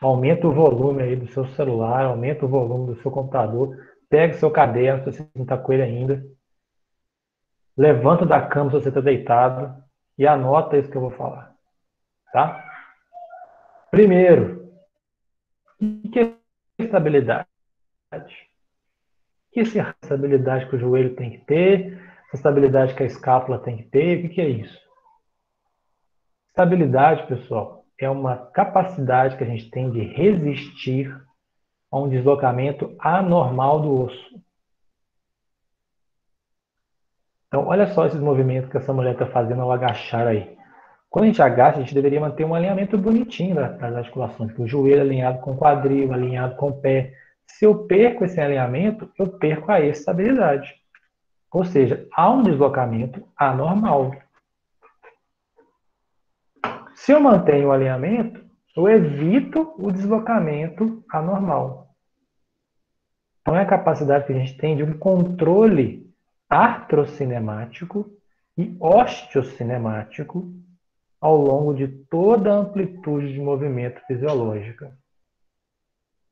Aumenta o volume aí do seu celular, aumenta o volume do seu computador, pega o seu caderno, se você não está com ele ainda, levanta da cama se você está deitado e anota isso que eu vou falar. Tá? Primeiro, o que é estabilidade? Que essa estabilidade que o joelho tem que ter, essa estabilidade que a escápula tem que ter, o que é isso? Estabilidade, pessoal, é uma capacidade que a gente tem de resistir a um deslocamento anormal do osso. Então, olha só esses movimentos que essa mulher está fazendo ao agachar aí. Quando a gente agacha, a gente deveria manter um alinhamento bonitinho das articulações, o joelho alinhado com o quadril, alinhado com o pé. Se eu perco esse alinhamento, eu perco a estabilidade. Ou seja, há um deslocamento anormal. Se eu mantenho o alinhamento, eu evito o deslocamento anormal. Então é a capacidade que a gente tem de um controle artrocinemático e osteocinemático ao longo de toda a amplitude de movimento fisiológica.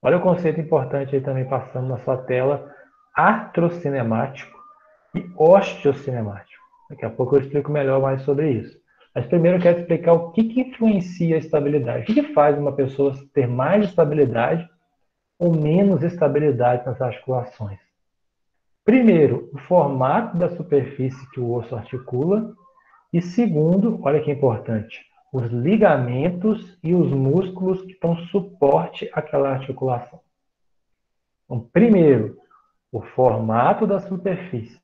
Olha o conceito importante aí também passando na sua tela, artrocinemático e osteocinemático. Daqui a pouco eu explico melhor mais sobre isso. Mas primeiro eu quero explicar o que influencia a estabilidade. O que faz uma pessoa ter mais estabilidade ou menos estabilidade nas articulações? Primeiro, o formato da superfície que o osso articula. E segundo, olha que importante, os ligamentos e os músculos que dão suporte àquela articulação. Então, primeiro, o formato da superfície.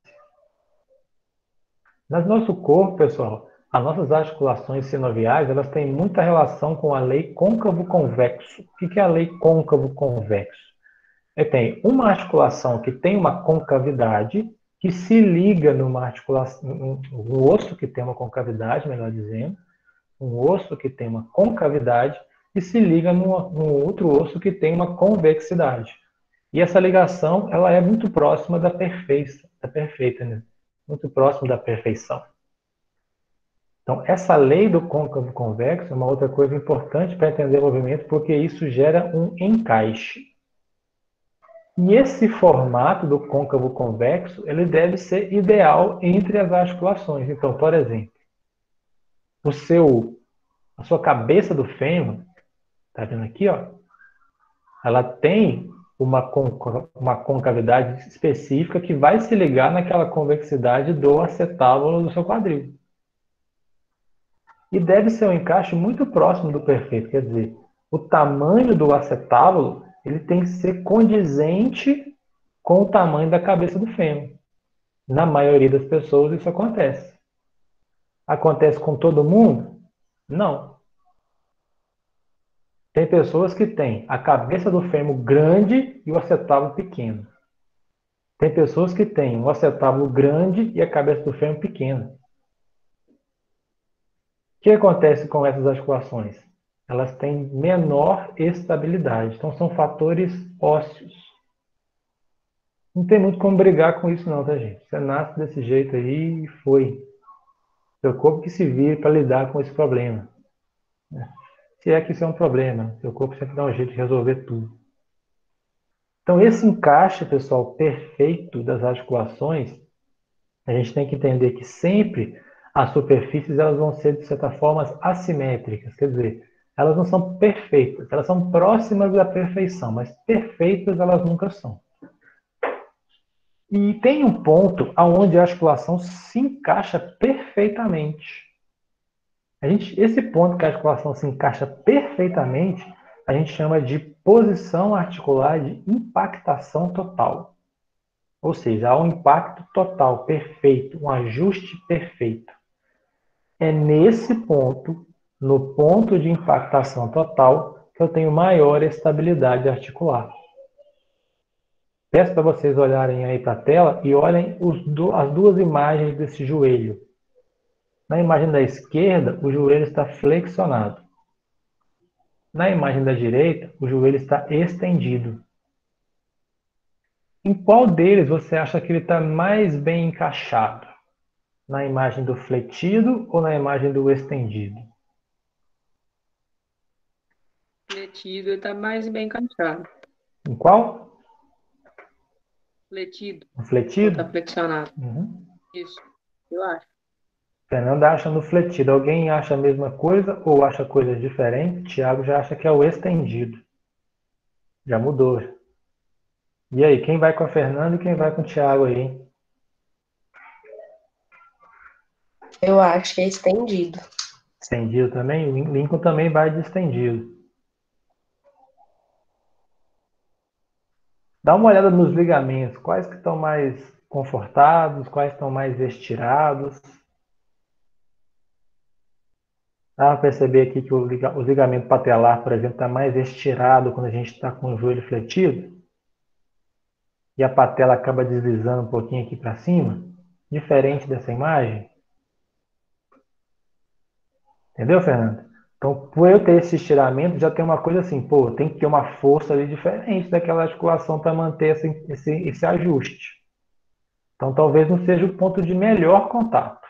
No nosso corpo, pessoal, as nossas articulações sinoviais, elas têm muita relação com a lei côncavo-convexo. O que é a lei côncavo-convexo? Tem uma articulação que tem uma concavidade, que se liga numa articulação, um osso que tem uma concavidade, melhor dizendo, um osso que tem uma concavidade e se liga num outro osso que tem uma convexidade. E essa ligação, ela é muito próxima da perfeita, né? Muito próxima da perfeição. Então, essa lei do côncavo convexo é uma outra coisa importante para entender o movimento, porque isso gera um encaixe. E esse formato do côncavo convexo, ele deve ser ideal entre as articulações. Então, por exemplo, a sua cabeça do fêmur, tá vendo aqui, ó? Ela tem uma concavidade específica que vai se ligar naquela convexidade do acetábulo do seu quadril. E deve ser um encaixe muito próximo do perfeito, quer dizer, o tamanho do acetábulo ele tem que ser condizente com o tamanho da cabeça do fêmur. Na maioria das pessoas isso acontece. Acontece com todo mundo? Não. Tem pessoas que têm a cabeça do fêmur grande e o acetábulo pequeno. Tem pessoas que têm o acetábulo grande e a cabeça do fêmur pequena. O que acontece com essas articulações? Elas têm menor estabilidade. Então, são fatores ósseos. Não tem muito como brigar com isso não, tá, gente? Você nasce desse jeito aí e foi. Seu corpo que se vire para lidar com esse problema. Se é que isso é um problema, seu corpo sempre dá um jeito de resolver tudo. Então, esse encaixe, pessoal, perfeito das articulações, a gente tem que entender que sempre as superfícies elas vão ser, de certa forma, assimétricas. Quer dizer, elas não são perfeitas, elas são próximas da perfeição, mas perfeitas elas nunca são. E tem um ponto onde a articulação se encaixa perfeitamente. Esse ponto que a articulação se encaixa perfeitamente, a gente chama de posição articular de impactação total. Ou seja, há um impacto total, perfeito, um ajuste perfeito. É nesse ponto, no ponto de impactação total, que eu tenho maior estabilidade articular. Peço para vocês olharem aí para a tela e olhem as duas imagens desse joelho. Na imagem da esquerda, o joelho está flexionado. Na imagem da direita, o joelho está estendido. Em qual deles você acha que ele está mais bem encaixado? Na imagem do fletido ou na imagem do estendido? Fletido está mais bem encaixado. Em qual? Fletido. No Ou fletido? está flexionado. Uhum. Isso, eu acho. Fernanda acha no fletido. Alguém acha a mesma coisa ou acha coisas diferentes? Tiago já acha que é o estendido. Já mudou. E aí, quem vai com a Fernanda e quem vai com o Tiago aí, hein? Eu acho que é estendido. Estendido também? O Lincoln também vai de estendido. Dá uma olhada nos ligamentos. Quais que estão mais confortados? Quais estão mais estirados? Dá para perceber aqui que o ligamento patelar, por exemplo, está mais estirado quando a gente está com o joelho fletido. E a patela acaba deslizando um pouquinho aqui para cima. Diferente dessa imagem. Entendeu, Fernando? Então, por eu ter esse estiramento, já tem uma coisa assim, pô, tem que ter uma força ali diferente daquela articulação para manter esse ajuste. Então, talvez não seja o ponto de melhor contato.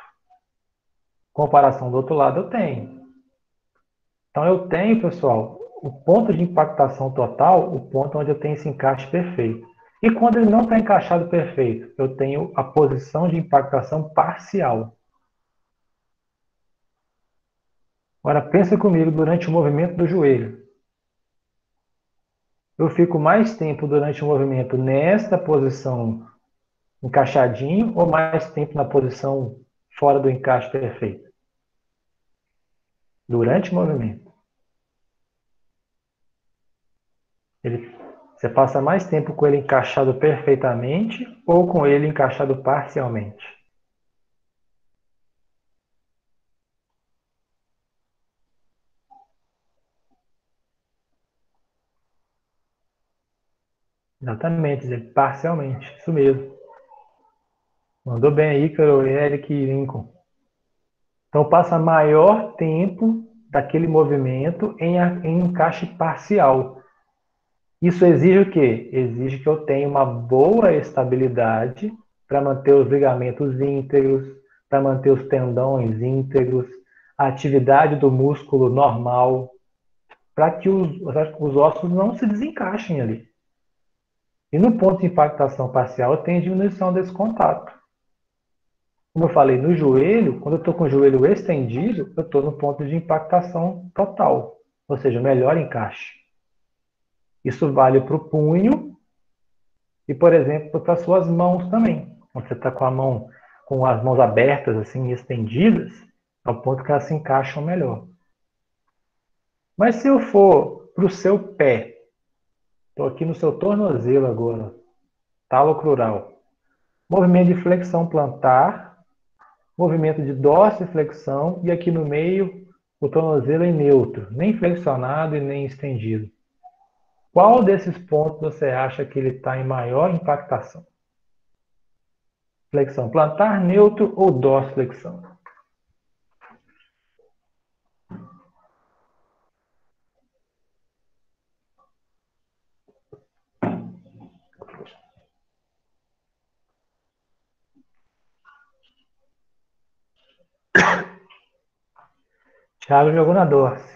Comparação do outro lado, eu tenho. Então, eu tenho, pessoal, o ponto de impactação total, o ponto onde eu tenho esse encaixe perfeito. E quando ele não está encaixado perfeito, eu tenho a posição de impactação parcial. Agora, pensa comigo durante o movimento do joelho. Eu fico mais tempo durante o movimento nesta posição encaixadinho ou mais tempo na posição fora do encaixe perfeito? Durante o movimento. Você passa mais tempo com ele encaixado perfeitamente ou com ele encaixado parcialmente? Exatamente, Zé, parcialmente. Isso mesmo. Mandou bem aí, Carol, Eric e Lincoln. Então passa maior tempo daquele movimento em encaixe parcial. Isso exige o quê? Exige que eu tenha uma boa estabilidade para manter os ligamentos íntegros, para manter os tendões íntegros, a atividade do músculo normal, para que os ossos não se desencaixem ali. E no ponto de impactação parcial, eu tenho diminuição desse contato. Como eu falei, no joelho, quando eu estou com o joelho estendido, eu estou no ponto de impactação total, ou seja, melhor encaixe. Isso vale para o punho e, por exemplo, para as suas mãos também. Quando você está com as mãos abertas, assim, estendidas, é o ponto que elas se encaixam melhor. Mas se eu for para o seu pé, estou aqui no seu tornozelo agora, talo crural, movimento de flexão plantar, movimento de dorsiflexão, e aqui no meio o tornozelo em neutro, nem flexionado e nem estendido. Qual desses pontos você acha que ele está em maior impactação? Flexão plantar, neutro ou dorsiflexão? Thiago jogou na dorse.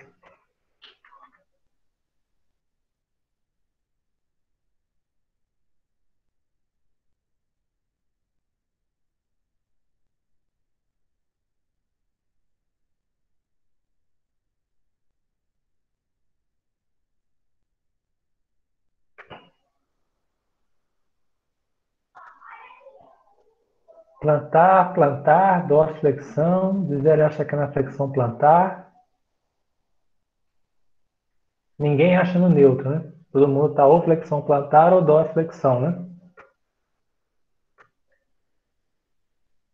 Plantar, plantar, dorsiflexão. Dizer acha que é na flexão plantar. Ninguém acha no neutro, né? Todo mundo está ou flexão plantar ou dorsiflexão, né?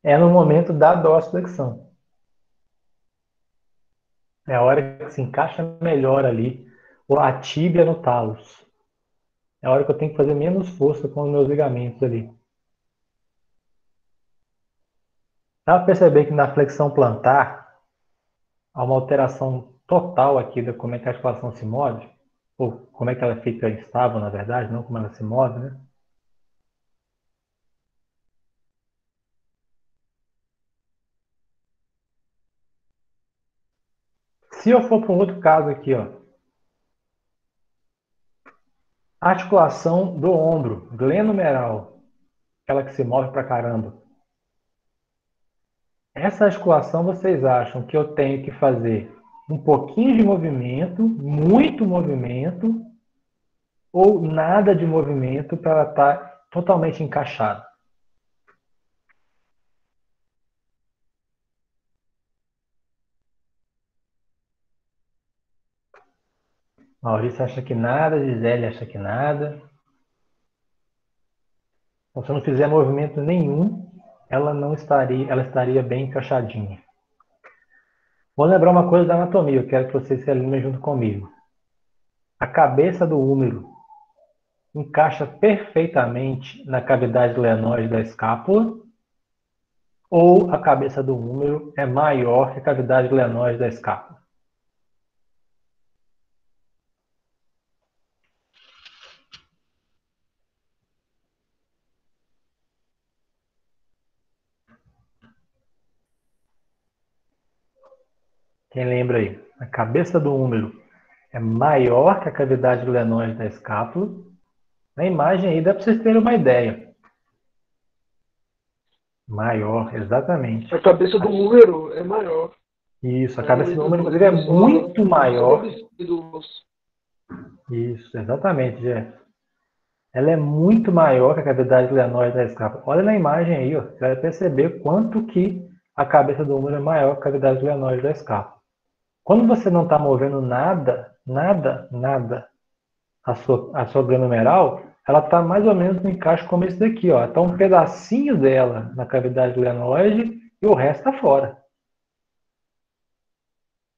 É no momento da dorsiflexão. É a hora que se encaixa melhor ali a tíbia no talos. É a hora que eu tenho que fazer menos força com os meus ligamentos ali. Dá para perceber que na flexão plantar há uma alteração total aqui de como é que a articulação se move, ou como é que ela fica estável, na verdade, não como ela se move, né? Se eu for para um outro caso aqui, ó, articulação do ombro, glenomeral, aquela que se move pra caramba. Essa articulação, vocês acham que eu tenho que fazer um pouquinho de movimento, muito movimento, ou nada de movimento para ela estar totalmente encaixada? Maurício acha que nada, Gisele acha que nada. Então, se eu não fizer movimento nenhum, ela estaria bem encaixadinha. Vou lembrar uma coisa da anatomia, eu quero que vocês se alinhem junto comigo. A cabeça do húmero encaixa perfeitamente na cavidade glenoide da escápula, ou a cabeça do húmero é maior que a cavidade glenoide da escápula? Quem lembra aí? A cabeça do húmero é maior que a cavidade glenoide da escápula. Na imagem aí dá para vocês terem uma ideia. Maior, exatamente. A cabeça do número é maior. Isso, a cabeça do húmero, inclusive, é muito maior. Isso, exatamente, Jeff. Ela é muito maior que a cavidade glenoide da escápula. Olha na imagem aí, ó, você vai perceber quanto que a cabeça do húmero é maior que a cavidade glenoide da escápula. Quando você não está movendo nada, a sua glenomeral, ela está mais ou menos no encaixe como esse daqui, ó. Está um pedacinho dela na cavidade glenoide e o resto está fora.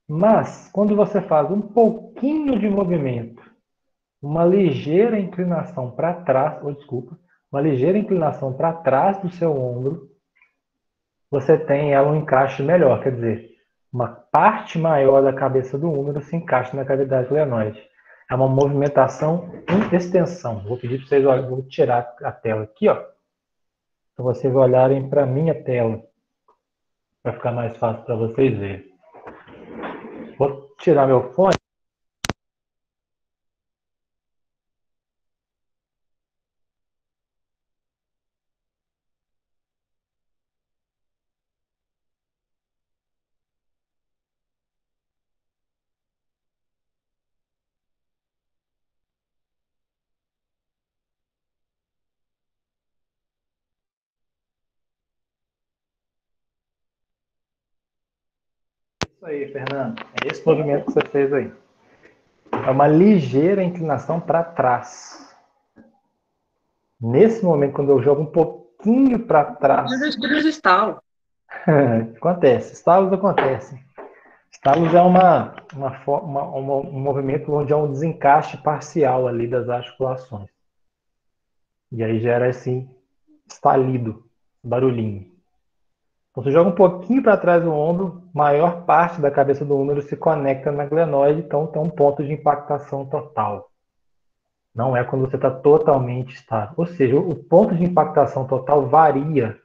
Mas, quando você faz um pouquinho de movimento, uma ligeira inclinação para trás, uma ligeira inclinação para trás do seu ombro, você tem ela um encaixe melhor, quer dizer, uma parte maior da cabeça do húmero se encaixa na cavidade glenoide. É uma movimentação em extensão. Vou pedir para vocês, olha, vou tirar a tela aqui, ó, para vocês olharem para a minha tela, para ficar mais fácil para vocês verem. Vou tirar meu fone. Isso aí, Fernando. É esse movimento que você fez aí. É uma ligeira inclinação para trás. Nesse momento, quando eu jogo um pouquinho para trás. Mas eu estudo estalo. Acontece, estalos acontecem. Estalos é um movimento onde há um desencaixe parcial ali das articulações. E aí gera esse estalido, barulhinho. Então, você joga um pouquinho para trás do ombro, maior parte da cabeça do úmero se conecta na glenoide, então tem um ponto de impactação total. Não é quando você está totalmente estável. Ou seja, o ponto de impactação total varia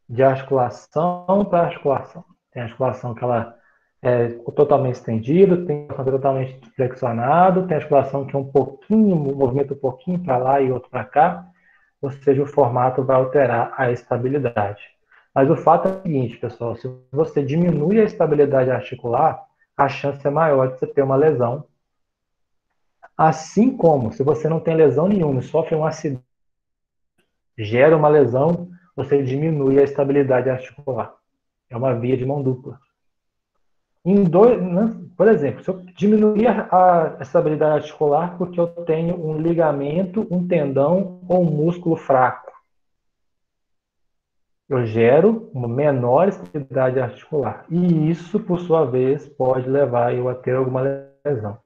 de articulação para articulação. Tem articulação que ela é totalmente estendida, tem articulação que é totalmente flexionado, tem articulação que é um pouquinho, um movimento um pouquinho para lá e outro para cá. Ou seja, o formato vai alterar a estabilidade. Mas o fato é o seguinte, pessoal, se você diminui a estabilidade articular, a chance é maior de você ter uma lesão. Assim como, se você não tem lesão nenhuma, sofre um acidente, gera uma lesão, você diminui a estabilidade articular. É uma via de mão dupla. Por exemplo, se eu diminuir a estabilidade articular porque eu tenho um ligamento, um tendão ou um músculo fraco, eu gero uma menor estabilidade articular. E isso, por sua vez, pode levar eu a ter alguma lesão.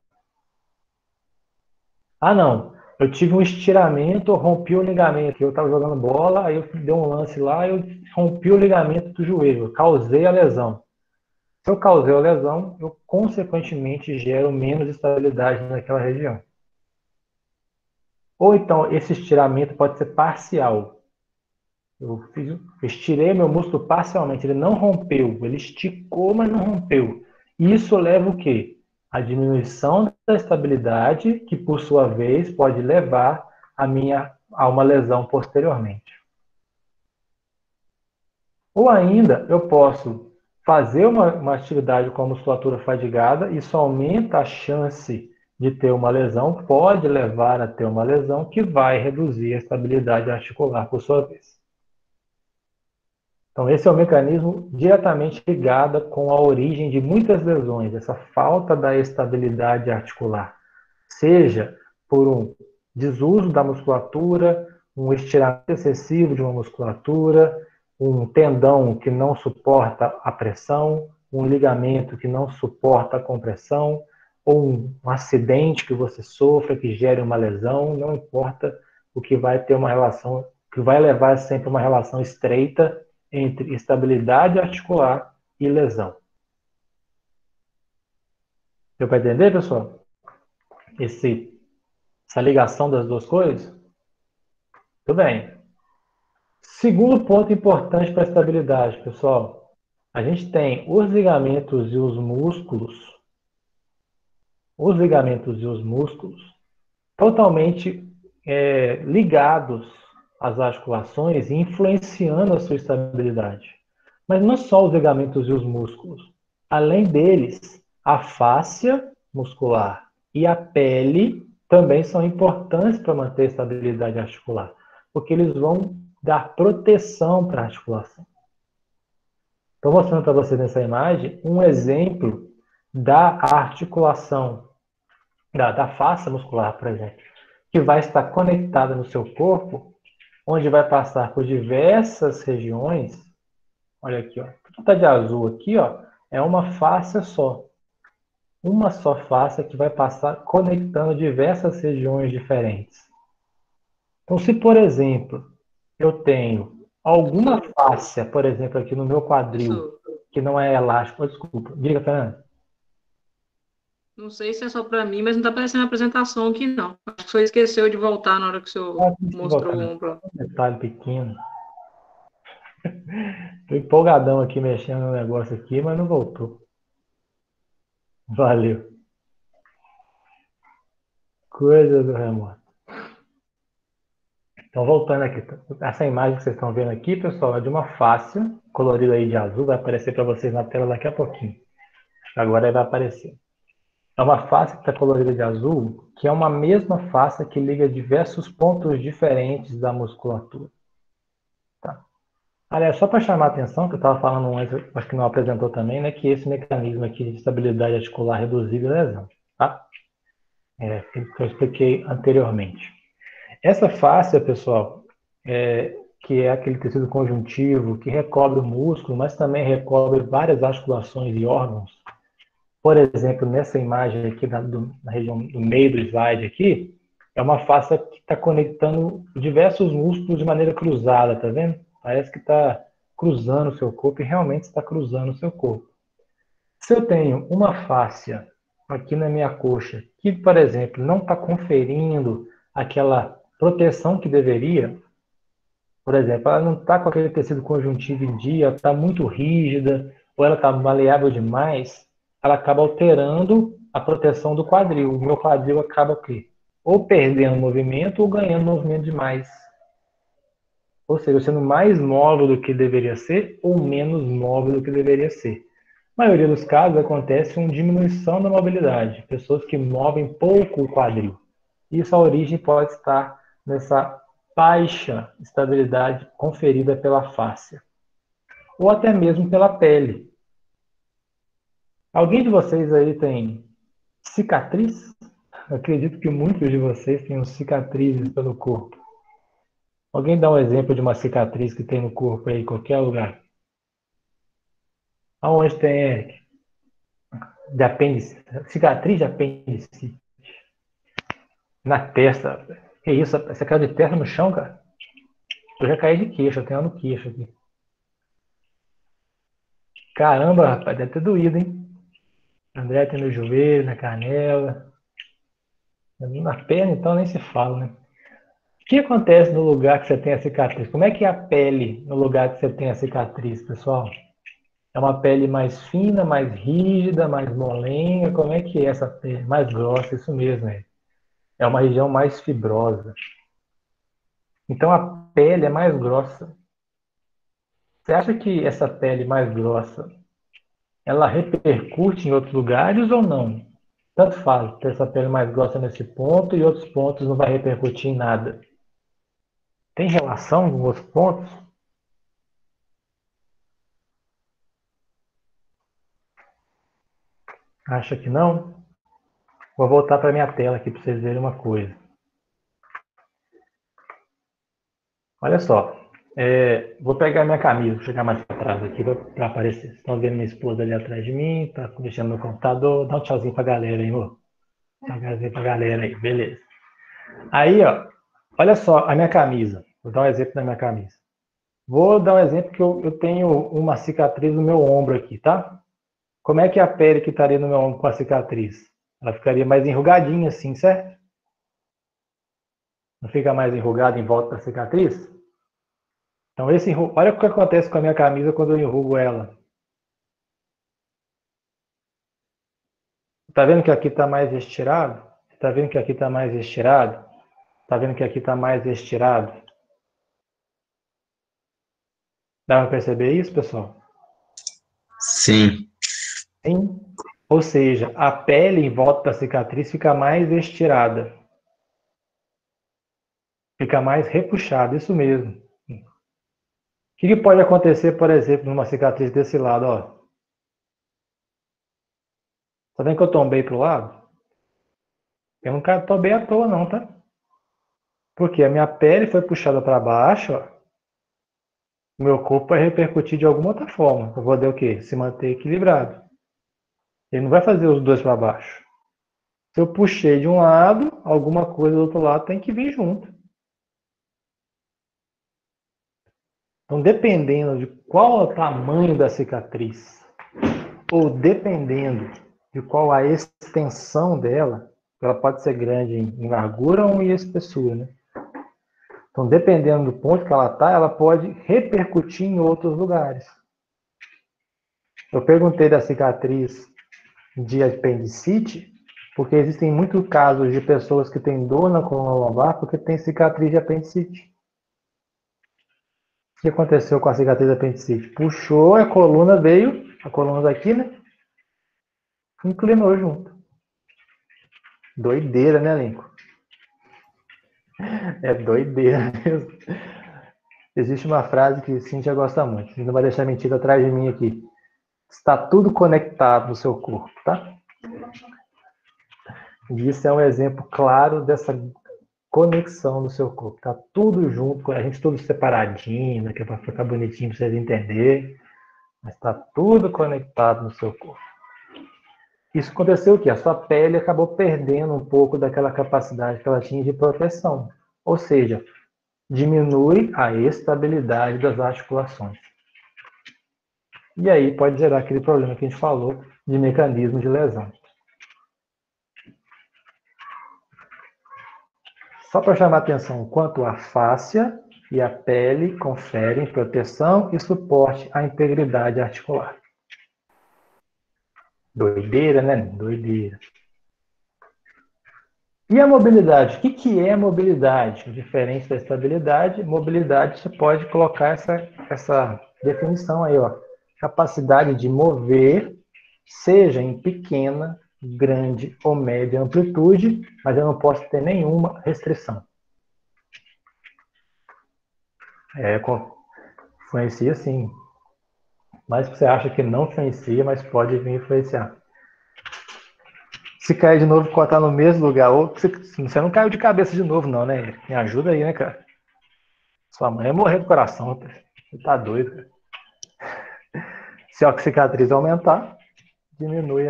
Ah, não. Eu tive um estiramento, eu rompi o ligamento. Eu estava jogando bola, aí eu dei um lance lá, eu rompi o ligamento do joelho, eu causei a lesão. Se eu causei a lesão, eu consequentemente gero menos estabilidade naquela região. Ou então, esse estiramento pode ser parcial. Eu estirei meu músculo parcialmente, ele não rompeu, ele esticou, mas não rompeu. Isso leva o quê? A diminuição da estabilidade, que por sua vez pode levar a uma lesão posteriormente. Ou ainda, eu posso fazer uma atividade com a musculatura fadigada, isso aumenta a chance de ter uma lesão, pode levar a ter uma lesão que vai reduzir a estabilidade articular por sua vez. Então, esse é um mecanismo diretamente ligado com a origem de muitas lesões, essa falta da estabilidade articular. Seja por um desuso da musculatura, um estiramento excessivo de uma musculatura, um tendão que não suporta a pressão, um ligamento que não suporta a compressão, ou um acidente que você sofra que gere uma lesão, não importa, o que vai ter uma relação, que vai levar sempre uma relação estreita entre estabilidade articular e lesão. Deu para entender, pessoal? Essa ligação das duas coisas? Tudo bem. Segundo ponto importante para a estabilidade, pessoal. A gente tem os ligamentos e os músculos. Os ligamentos e os músculos totalmente ligados às articulações e influenciando a sua estabilidade. Mas não só os ligamentos e os músculos. Além deles, a fáscia muscular e a pele também são importantes para manter a estabilidade articular, porque eles vão dar proteção para a articulação. Estou mostrando para vocês nessa imagem um exemplo da articulação, da fáscia muscular, por exemplo, que vai estar conectada no seu corpo, onde vai passar por diversas regiões. Olha aqui, ó. Tudo está de azul aqui, ó. É uma fáscia só. Uma só fáscia que vai passar conectando diversas regiões diferentes. Então, se, por exemplo, eu tenho alguma fáscia, por exemplo, aqui no meu quadril, que não é elástico, desculpa. Diga, Fernando. Não sei se é só para mim, mas não está aparecendo a apresentação aqui, não. Acho que o senhor esqueceu de voltar na hora que o senhor mostrou o ombro. Um detalhe pequeno. Estou empolgadão aqui mexendo no negócio aqui, mas não voltou. Valeu. Coisa do remoto. Então, voltando aqui. Essa imagem que vocês estão vendo aqui, pessoal, é de uma fáscia colorida aí de azul. Vai aparecer para vocês na tela daqui a pouquinho. Agora vai aparecer. É uma fáscia que está colorida de azul, que é uma mesma fáscia que liga diversos pontos diferentes da musculatura. Tá? Aliás, só para chamar a atenção, que eu estava falando antes, acho que não apresentou também, né, que esse mecanismo aqui de estabilidade articular reduzível é lesão. Tá? Que eu expliquei anteriormente. Essa fáscia, pessoal, que é aquele tecido conjuntivo que recobre o músculo, mas também recobre várias articulações e órgãos. Por exemplo, nessa imagem aqui na região do meio do slide aqui, é uma face que está conectando diversos músculos de maneira cruzada, tá vendo? Parece que está cruzando o seu corpo e realmente está cruzando o seu corpo. Se eu tenho uma fáscia aqui na minha coxa, que, por exemplo, não está conferindo aquela proteção que deveria, por exemplo, ela não está com aquele tecido conjuntivo em dia, está muito rígida, ou ela está maleável demais, ela acaba alterando a proteção do quadril. O meu quadril acaba o quê? Ou perdendo movimento ou ganhando movimento demais. Ou seja, sendo mais móvel do que deveria ser ou menos móvel do que deveria ser. Na maioria dos casos acontece uma diminuição da mobilidade, pessoas que movem pouco o quadril. Isso a origem pode estar nessa baixa estabilidade conferida pela fáscia, ou até mesmo pela pele. Alguém de vocês aí tem cicatriz? Eu acredito que muitos de vocês tenham cicatrizes pelo corpo. Alguém dá um exemplo de uma cicatriz que tem no corpo aí, em qualquer lugar? Aonde tem, Eric? De apêndice, cicatriz de apêndice. Na testa. Que isso? Você caiu de testa no chão, cara? Eu já caí de queixo, eu tenho no queixo aqui. Caramba, rapaz, deve ter doído, hein? André tem no joelho, na canela. Na perna, então, nem se fala, né? O que acontece no lugar que você tem a cicatriz? Como é que é a pele no lugar que você tem a cicatriz, pessoal? É uma pele mais fina, mais rígida, mais molenga? Como é que é essa pele? Mais grossa, isso mesmo, é. É uma região mais fibrosa. Então a pele é mais grossa. Você acha que essa pele mais grossa, ela repercute em outros lugares ou não? Tanto faz ter essa pele mais grossa nesse ponto e outros pontos não vai repercutir em nada. Tem relação com os pontos? Acha que não? Vou voltar para minha tela aqui para vocês verem uma coisa. Olha só. Vou pegar minha camisa, vou chegar mais para trás aqui para aparecer. Vocês estão vendo minha esposa ali atrás de mim, tá mexendo no computador. Dá um tchauzinho para a galera aí, amor. Dá um tchauzinho para a galera aí, beleza. Aí, ó, olha só a minha camisa. Vou dar um exemplo da minha camisa. Vou dar um exemplo que eu tenho uma cicatriz no meu ombro aqui, tá? Como é que é a pele que estaria no meu ombro com a cicatriz? Ela ficaria mais enrugadinha assim, certo? Não fica mais enrugada em volta da cicatriz? Então, olha o que acontece com a minha camisa quando eu enrugo ela. Tá vendo que aqui está mais estirado? Tá vendo que aqui está mais estirado? Tá vendo que aqui está mais estirado? Dá para perceber isso, pessoal? Sim. Sim. Ou seja, a pele em volta da cicatriz fica mais estirada. Fica mais repuxada, isso mesmo. O que pode acontecer, por exemplo, numa cicatriz desse lado, ó? Tá vendo que eu tombei pro lado? Eu não tombei à toa não, tá? Porque a minha pele foi puxada para baixo, ó. O meu corpo vai repercutir de alguma outra forma. Eu vou poder o quê? Se manter equilibrado. Ele não vai fazer os dois para baixo. Se eu puxei de um lado, alguma coisa do outro lado tem que vir junto. Então, dependendo de qual é o tamanho da cicatriz, ou dependendo de qual a extensão dela, ela pode ser grande em largura ou em espessura, né? Então, dependendo do ponto que ela está, ela pode repercutir em outros lugares. Eu perguntei da cicatriz de apendicite, porque existem muitos casos de pessoas que têm dor na coluna lombar porque tem cicatriz de apendicite. O que aconteceu com a cicatriz de apendicite? Puxou, a coluna daqui, né? Inclinou junto. Doideira, né, Lincoln? É doideira mesmo. Existe uma frase que Cíntia gosta muito. Você não vai deixar mentira atrás de mim aqui. Está tudo conectado no seu corpo, tá? E isso é um exemplo claro dessa conexão no seu corpo. Tá tudo junto, a gente tudo separadinho, né, que é para ficar bonitinho para vocês entenderem, mas está tudo conectado no seu corpo. Isso aconteceu o quê? A sua pele acabou perdendo um pouco daquela capacidade que ela tinha de proteção. Ou seja, diminui a estabilidade das articulações. E aí pode gerar aquele problema que a gente falou de mecanismo de lesão. Só para chamar a atenção, quanto a fáscia e a pele conferem proteção e suporte à integridade articular. Doideira, né? Doideira. E a mobilidade? O que é mobilidade? Diferente da estabilidade, mobilidade você pode colocar essa definição aí, ó. Capacidade de mover, seja em pequena, grande ou média amplitude, mas eu não posso ter nenhuma restrição. Influencia sim. Mas você acha que não influencia, mas pode vir influenciar. Se cair de novo, cortar no mesmo lugar, ou você não caiu de cabeça de novo, não, né? Me ajuda aí, né, cara? Sua mãe vai morrer do coração, você tá doido, cara. Se a cicatriz aumentar, diminui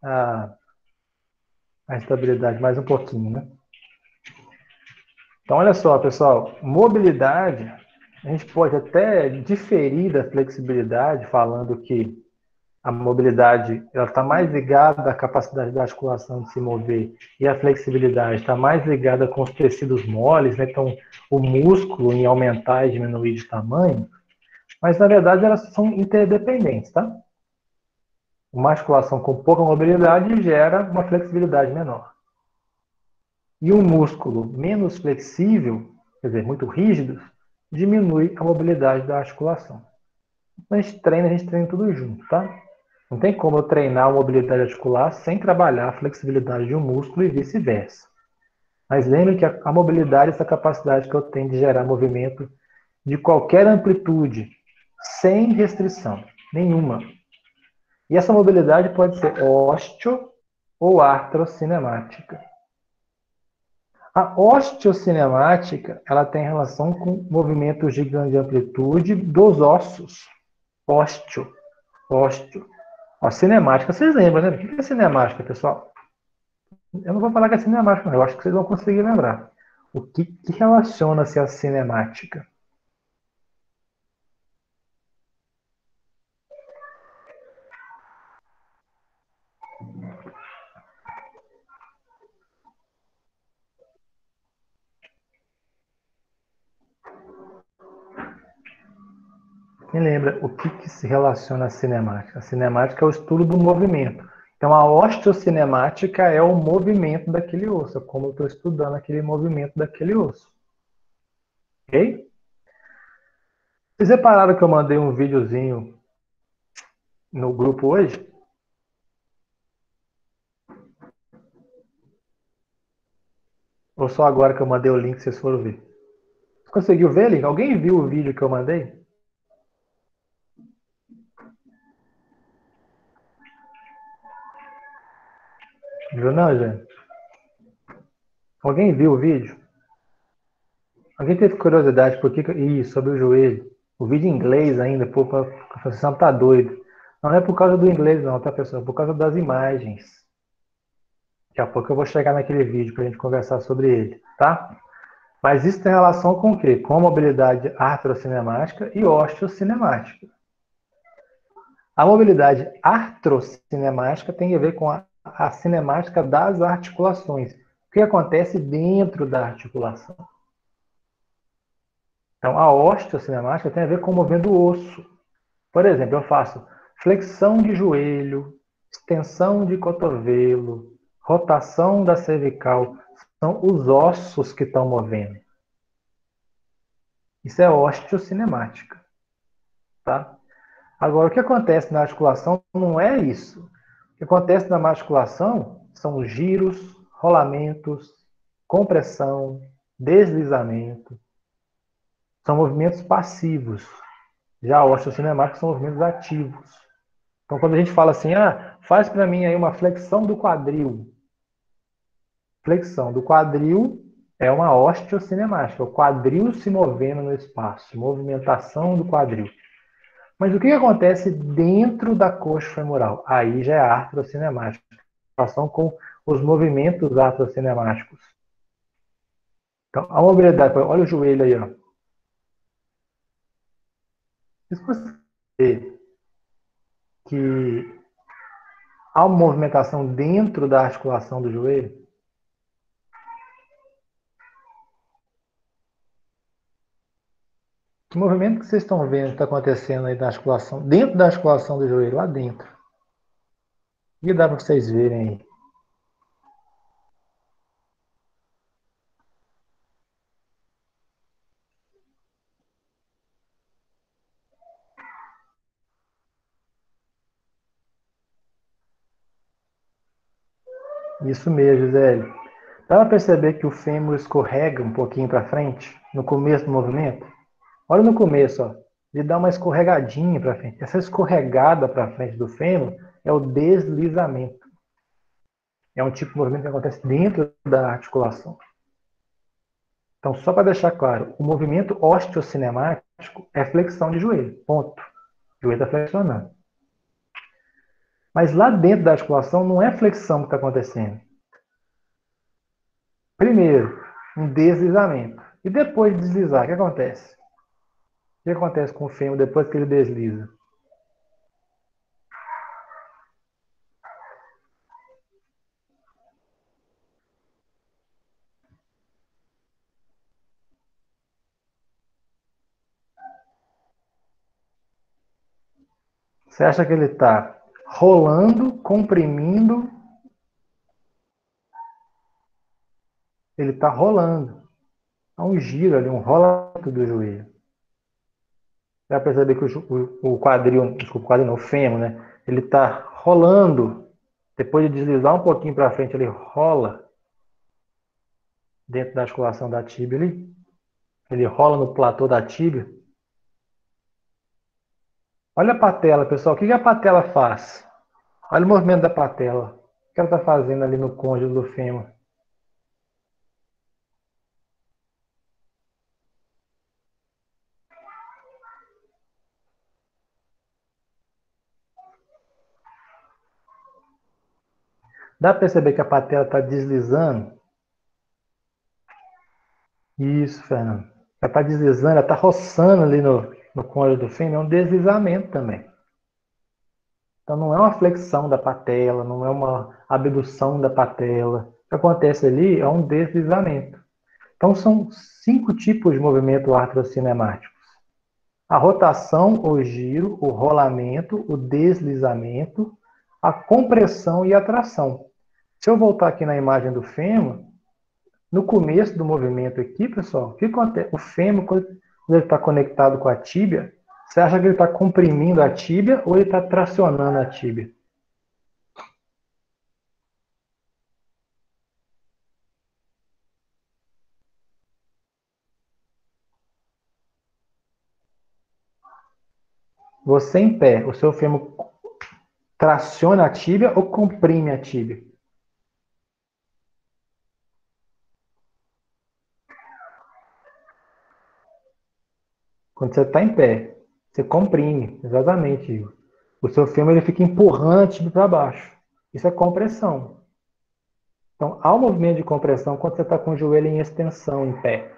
a estabilidade mais um pouquinho, né? Então, olha só, pessoal, mobilidade, a gente pode até diferir da flexibilidade, falando que a mobilidade está mais ligada à capacidade da articulação de se mover e a flexibilidade está mais ligada com os tecidos moles, né? Então, o músculo em aumentar e diminuir de tamanho, mas, na verdade, elas são interdependentes, tá? Uma articulação com pouca mobilidade gera uma flexibilidade menor. E um músculo menos flexível, quer dizer, muito rígido, diminui a mobilidade da articulação. Então, a gente treina tudo junto, tá? Não tem como eu treinar a mobilidade articular sem trabalhar a flexibilidade de um músculo e vice-versa. Mas lembre que a mobilidade é essa capacidade que eu tenho de gerar movimento de qualquer amplitude, sem restrição nenhuma. E essa mobilidade pode ser osteo ou artrocinemática. A osteocinemática, ela tem relação com movimentos de grande amplitude dos ossos. Ósteo. A cinemática, vocês lembram, né? O que é cinemática, pessoal? Eu não vou falar que é cinemática, não. Eu acho que vocês vão conseguir lembrar. O que relaciona-se à cinemática? Me lembra o que se relaciona à cinemática? A cinemática é o estudo do movimento. Então, a osteocinemática é o movimento daquele osso, é como eu estou estudando aquele movimento daquele osso. Ok? Vocês repararam que eu mandei um videozinho no grupo hoje? Ou só agora que eu mandei o link, vocês foram ver? Você conseguiu ver, link? Alguém viu o vídeo que eu mandei? Viu não, gente? Alguém viu o vídeo? Alguém teve curiosidade por que... Ih, sobre o joelho. O vídeo em inglês ainda, pô, a professora tá doido. Não é por causa do inglês não, tá, pessoal? É por causa das imagens. Daqui a pouco eu vou chegar naquele vídeo pra gente conversar sobre ele, tá? Mas isso tem relação com o quê? Com a mobilidade artrocinemática e osteocinemática. A mobilidade artrocinemática tem a ver com a cinemática das articulações. O que acontece dentro da articulação? Então, a osteocinemática tem a ver com movendo o osso. Por exemplo, eu faço flexão de joelho, extensão de cotovelo, rotação da cervical. São os ossos que estão movendo. Isso é osteocinemática. Tá? Agora, o que acontece na articulação não é isso. O que acontece na articulação são os giros, rolamentos, compressão, deslizamento. São movimentos passivos. Já a osteocinemática são movimentos ativos. Então, quando a gente fala assim, faz para mim aí uma flexão do quadril. Flexão do quadril É uma osteocinemática, o quadril se movendo no espaço, movimentação do quadril. Mas o que acontece dentro da coxa femoral? Aí já é artrocinemática, relação com os movimentos artrocinemáticos. Então, a mobilidade, olha o joelho aí, ó. Se você vê que há uma movimentação dentro da articulação do joelho, que movimento que vocês estão vendo que está acontecendo aí da articulação, dentro da articulação do joelho, lá dentro? E dá para vocês verem aí. Isso mesmo, Gisele. Dá para perceber que o fêmur escorrega um pouquinho para frente, no começo do movimento? Olha no começo, ó. Ele dá uma escorregadinha para frente. Essa escorregada para frente do fêmur é o deslizamento. É um tipo de movimento que acontece dentro da articulação. Então, só para deixar claro, o movimento osteocinemático é flexão de joelho. Ponto. O joelho está flexionando. Mas lá dentro da articulação não é flexão que está acontecendo. Primeiro, um deslizamento. E depois de deslizar, o que acontece? O que acontece com o fêmur depois que ele desliza? Você acha que ele está rolando, comprimindo? Ele está rolando. Há um giro ali, um rolamento do joelho. Você vai perceber que o quadril, desculpa, o quadril não, o fêmur, né? Ele está rolando. Depois de deslizar um pouquinho para frente, ele rola dentro da articulação da tíbia ali. Ele rola no platô da tíbia. Olha a patela, pessoal. O que a patela faz? Olha o movimento da patela. O que ela está fazendo ali no côndilo do fêmur? Dá para perceber que a patela está deslizando? Isso, Fernando. Ela está deslizando, ela está roçando ali no côndilo do fêmur. É um deslizamento também. Então não é uma flexão da patela, não é uma abdução da patela. O que acontece ali é um deslizamento. Então são 5 tipos de movimento artrocinemáticos. A rotação ou giro, o rolamento, o deslizamento, a compressão e a tração. Se eu voltar aqui na imagem do fêmur, no começo do movimento aqui, pessoal, o que acontece? O fêmur, quando ele está conectado com a tíbia, você acha que ele está comprimindo a tíbia ou ele está tracionando a tíbia? Você em pé, o seu fêmur traciona a tíbia ou comprime a tíbia? Quando você está em pé, você comprime, exatamente, Igor. O seu fêmur ele fica empurrando a tíbia para baixo. Isso é compressão. Então, há um movimento de compressão quando você está com o joelho em extensão, em pé.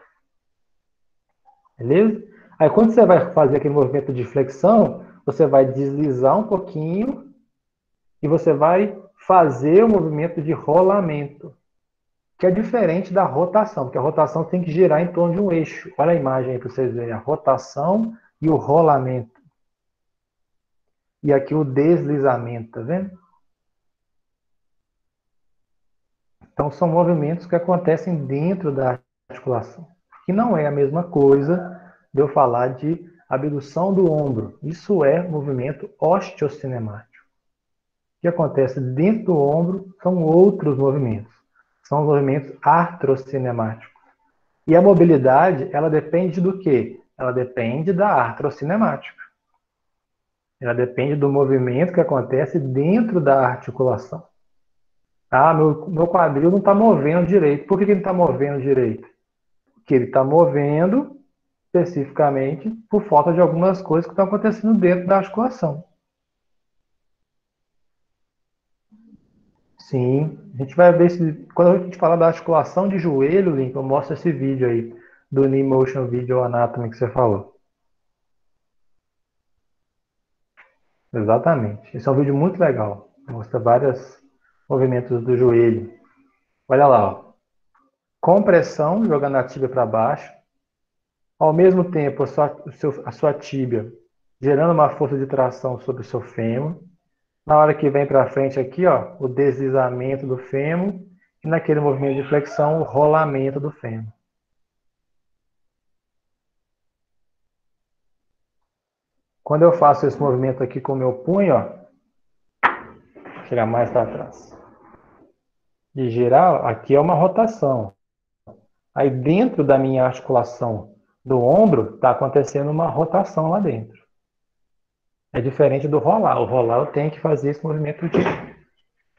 Beleza? Aí, quando você vai fazer aquele movimento de flexão, você vai deslizar um pouquinho e você vai fazer o movimento de rolamento, que é diferente da rotação, porque a rotação tem que girar em torno de um eixo. Olha a imagem aí para vocês verem, a rotação e o rolamento. E aqui o deslizamento, tá vendo? Então são movimentos que acontecem dentro da articulação, que não é a mesma coisa de eu falar de abdução do ombro. Isso é movimento osteocinemático. O que acontece dentro do ombro são outros movimentos. São os movimentos artrocinemáticos. E a mobilidade, ela depende do quê? Ela depende da artrocinemática. Ela depende do movimento que acontece dentro da articulação. Ah, meu quadril não está movendo direito. Por que ele não está movendo direito? Porque ele está movendo especificamente por falta de algumas coisas que estão acontecendo dentro da articulação. Sim, a gente vai ver se quando a gente falar da articulação de joelho, Link, eu mostro esse vídeo aí do Knee Motion Video Anatomy que você falou. Exatamente. Esse é um vídeo muito legal. Mostra vários movimentos do joelho. Olha lá, ó. Compressão, jogando a tíbia para baixo. Ao mesmo tempo, a sua tíbia gerando uma força de tração sobre o seu fêmur. Na hora que vem para frente aqui, ó, o deslizamento do fêmur. E naquele movimento de flexão, o rolamento do fêmur. Quando eu faço esse movimento aqui com o meu punho, ó, vou chegar mais para trás. De girar, aqui é uma rotação. Aí dentro da minha articulação do ombro, está acontecendo uma rotação lá dentro. É diferente do rolar. O rolar eu tenho que fazer esse movimento de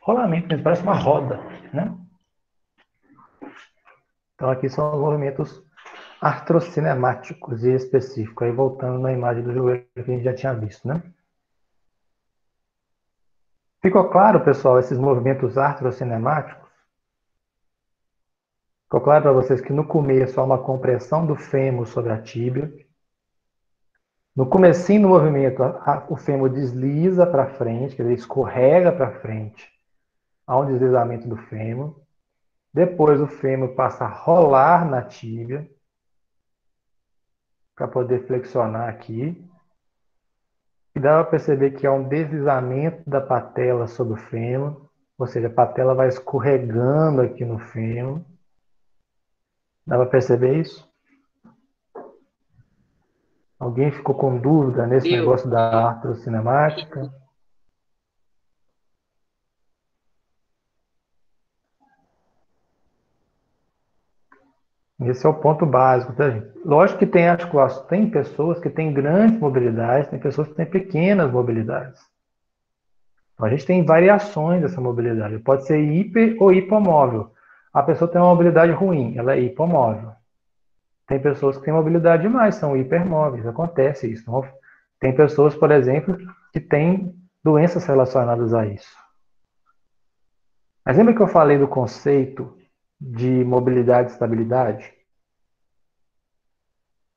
rolamento, mesmo, parece uma roda, né? Então aqui são os movimentos artrocinemáticos e específicos. Aí voltando na imagem do joelho que a gente já tinha visto, né? Ficou claro, pessoal, esses movimentos artrocinemáticos? Ficou claro para vocês que no começo há uma compressão do fêmur sobre a tíbia. No comecinho do movimento, o fêmur desliza para frente, quer dizer, escorrega para frente. Há um deslizamento do fêmur. Depois o fêmur passa a rolar na tíbia para poder flexionar aqui. E dá para perceber que há um deslizamento da patela sobre o fêmur, ou seja, a patela vai escorregando aqui no fêmur. Dá para perceber isso? Alguém ficou com dúvida nesse negócio da artrocinemática? Esse é o ponto básico, tá, gente? Lógico que tem articulação, tem pessoas que têm grandes mobilidades, tem pessoas que têm pequenas mobilidades. Então, a gente tem variações dessa mobilidade. Pode ser hiper ou hipomóvel. A pessoa tem uma mobilidade ruim, ela é hipomóvel. Tem pessoas que têm mobilidade demais, são hipermóveis. Acontece isso. Não? Tem pessoas, por exemplo, que têm doenças relacionadas a isso. Mas lembra que eu falei do conceito de mobilidade e estabilidade?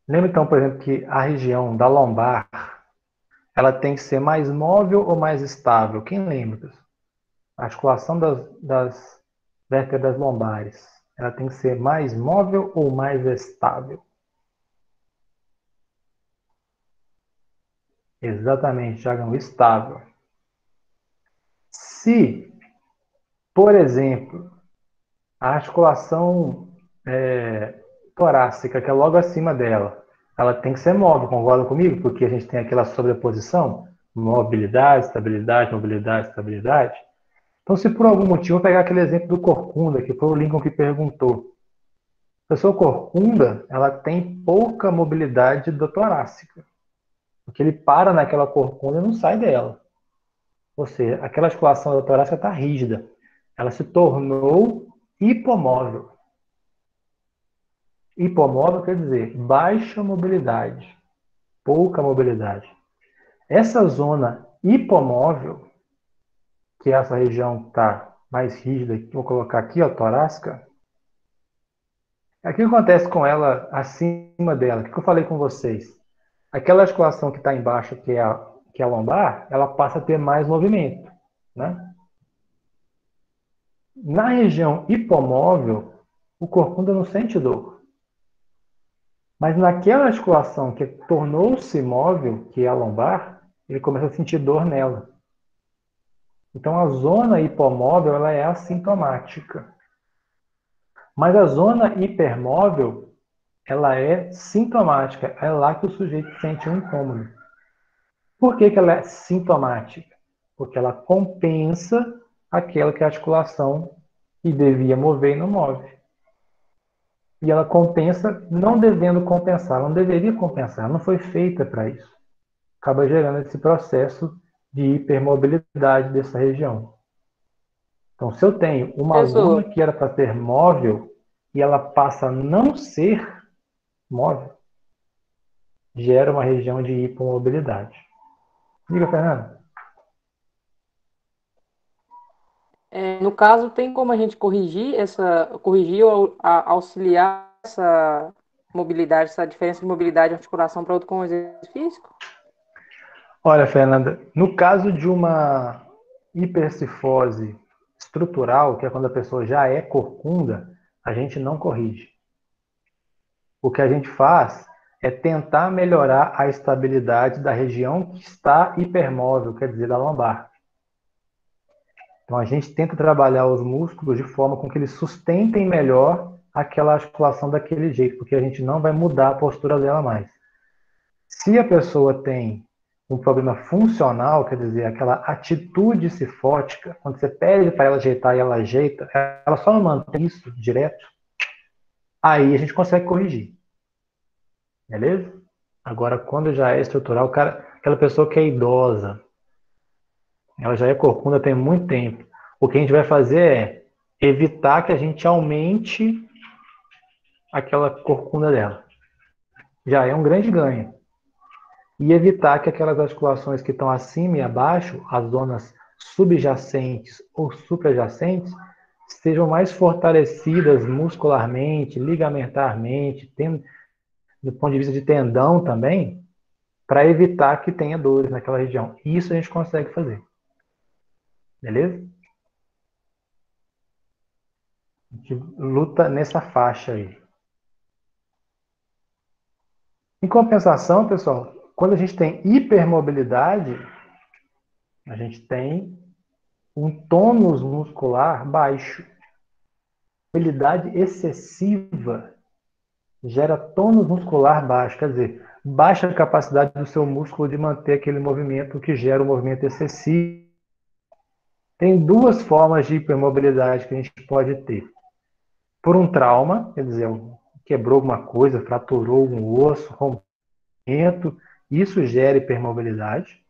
Lembra então, por exemplo, que a região da lombar, ela tem que ser mais móvel ou mais estável? Quem lembra, pessoal? A articulação das vértebras lombares, ela tem que ser mais móvel ou mais estável? Exatamente, Thiagão, estável. Se, por exemplo, a articulação torácica, que é logo acima dela, ela tem que ser móvel, concorda comigo? Porque a gente tem aquela sobreposição, mobilidade, estabilidade, estabilidade. Então, se por algum motivo, eu vou pegar aquele exemplo do corcunda, que foi o Lincoln que perguntou. A pessoa corcunda, ela tem pouca mobilidade da torácica, porque ele para naquela corcunda e não sai dela. Ou seja, aquela articulação da torácica está rígida. Ela se tornou hipomóvel. Hipomóvel quer dizer baixa mobilidade, pouca mobilidade. Essa zona hipomóvel, que essa região está mais rígida, vou colocar aqui, ó, torácica. O que acontece com ela acima dela? O que eu falei com vocês? Aquela articulação que está embaixo, que é a lombar, ela passa a ter mais movimento, né? Na região hipomóvel, o corcunda não sente dor. Mas naquela articulação que tornou-se móvel, que é a lombar, ele começa a sentir dor nela. Então a zona hipomóvel ela é assintomática. Mas a zona hipermóvel ela é sintomática. É lá que o sujeito sente um incômodo. Por que ela é sintomática? Porque ela compensa aquela que é a articulação que devia mover e não move. E ela compensa não devendo compensar. Ela não deveria compensar. Ela não foi feita para isso. Acaba gerando esse processo de hipermobilidade dessa região. Então, se eu tenho uma Professor, aluna que era para ser móvel e ela passa a não ser móvel, gera uma região de hipomobilidade. Diga, Fernando. No caso, tem como a gente corrigir ou auxiliar essa mobilidade, essa diferença de mobilidade e articulação para outro com exercício físico? Olha, Fernanda, no caso de uma hipercifose estrutural, que é quando a pessoa já é corcunda, a gente não corrige. O que a gente faz é tentar melhorar a estabilidade da região que está hipermóvel, quer dizer, da lombar. Então a gente tenta trabalhar os músculos de forma com que eles sustentem melhor aquela articulação daquele jeito, porque a gente não vai mudar a postura dela mais. Se a pessoa tem um problema funcional, quer dizer, aquela atitude cifótica, quando você pede para ela ajeitar e ela ajeita, ela só não mantém isso direto, aí a gente consegue corrigir. Beleza? Agora, quando já é estrutural, aquela pessoa que é idosa, ela já é corcunda tem muito tempo. O que a gente vai fazer é evitar que a gente aumente aquela corcunda dela. Já é um grande ganho. E evitar que aquelas articulações que estão acima e abaixo, as zonas subjacentes ou suprajacentes, sejam mais fortalecidas muscularmente, ligamentarmente, do ponto de vista de tendão também, para evitar que tenha dores naquela região. Isso a gente consegue fazer. Beleza? A gente luta nessa faixa aí. Em compensação, pessoal, quando a gente tem hipermobilidade, a gente tem um tônus muscular baixo. Mobilidade excessiva gera tônus muscular baixo, quer dizer, baixa capacidade do seu músculo de manter aquele movimento que gera o movimento excessivo. Tem duas formas de hipermobilidade que a gente pode ter. Por um trauma, quer dizer, quebrou alguma coisa, fraturou um osso, rompimento, isso gera hipermobilidade.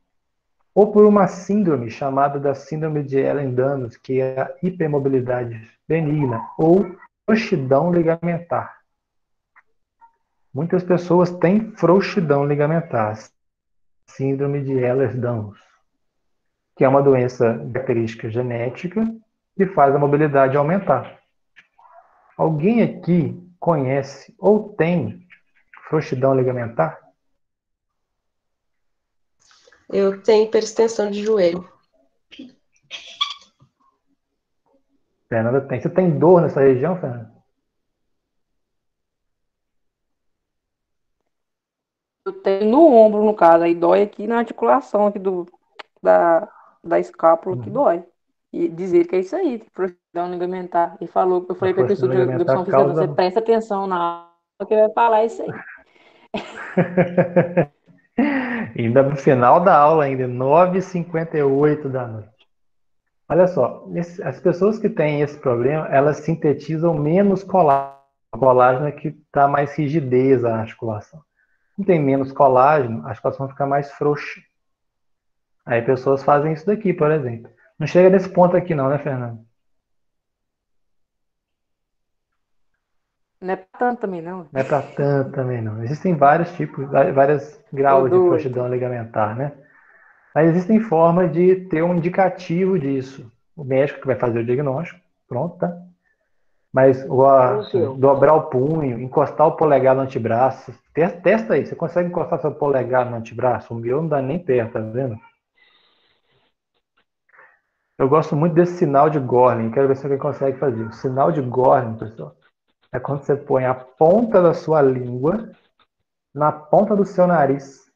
Ou por uma síndrome chamada da síndrome de Ehlers-Danlos, que é a hipermobilidade benigna, ou frouxidão ligamentar. Muitas pessoas têm frouxidão ligamentar, síndrome de Ehlers-Danlos, que é uma doença característica genética que faz a mobilidade aumentar. Alguém aqui conhece ou tem frouxidão ligamentar? Eu tenho hiperextensão de joelho. Fernanda tem. Você tem dor nessa região, Fernanda? Eu tenho no ombro, no caso, aí dói aqui na articulação aqui da escápula, que dói. E dizer que é isso aí, frouxidão ligamentar. E falou, eu falei para a pessoa de educação física, você presta atenção na aula que vai falar isso aí. Ainda no final da aula, ainda 9h58 da noite. Olha só, as pessoas que têm esse problema, elas sintetizam menos colágeno. O colágeno é que dá mais rigidez à articulação. Não tem menos colágeno, a articulação fica mais frouxa. Aí pessoas fazem isso daqui, por exemplo. Não chega nesse ponto aqui não, né, Fernando? Não é pra tanto também, não. Não é para tanto também não. Existem vários tipos, vários graus de frouxidão ligamentar, né? Mas existem formas de ter um indicativo disso. O médico que vai fazer o diagnóstico, pronto, tá? Mas assim, dobrar o punho, encostar o polegar no antebraço. Testa aí, você consegue encostar seu polegar no antebraço? O meu não dá nem perto, tá vendo? Eu gosto muito desse sinal de Gorlin. Quero ver se alguém consegue fazer. O sinal de Gorlin, pessoal, é quando você põe a ponta da sua língua na ponta do seu nariz.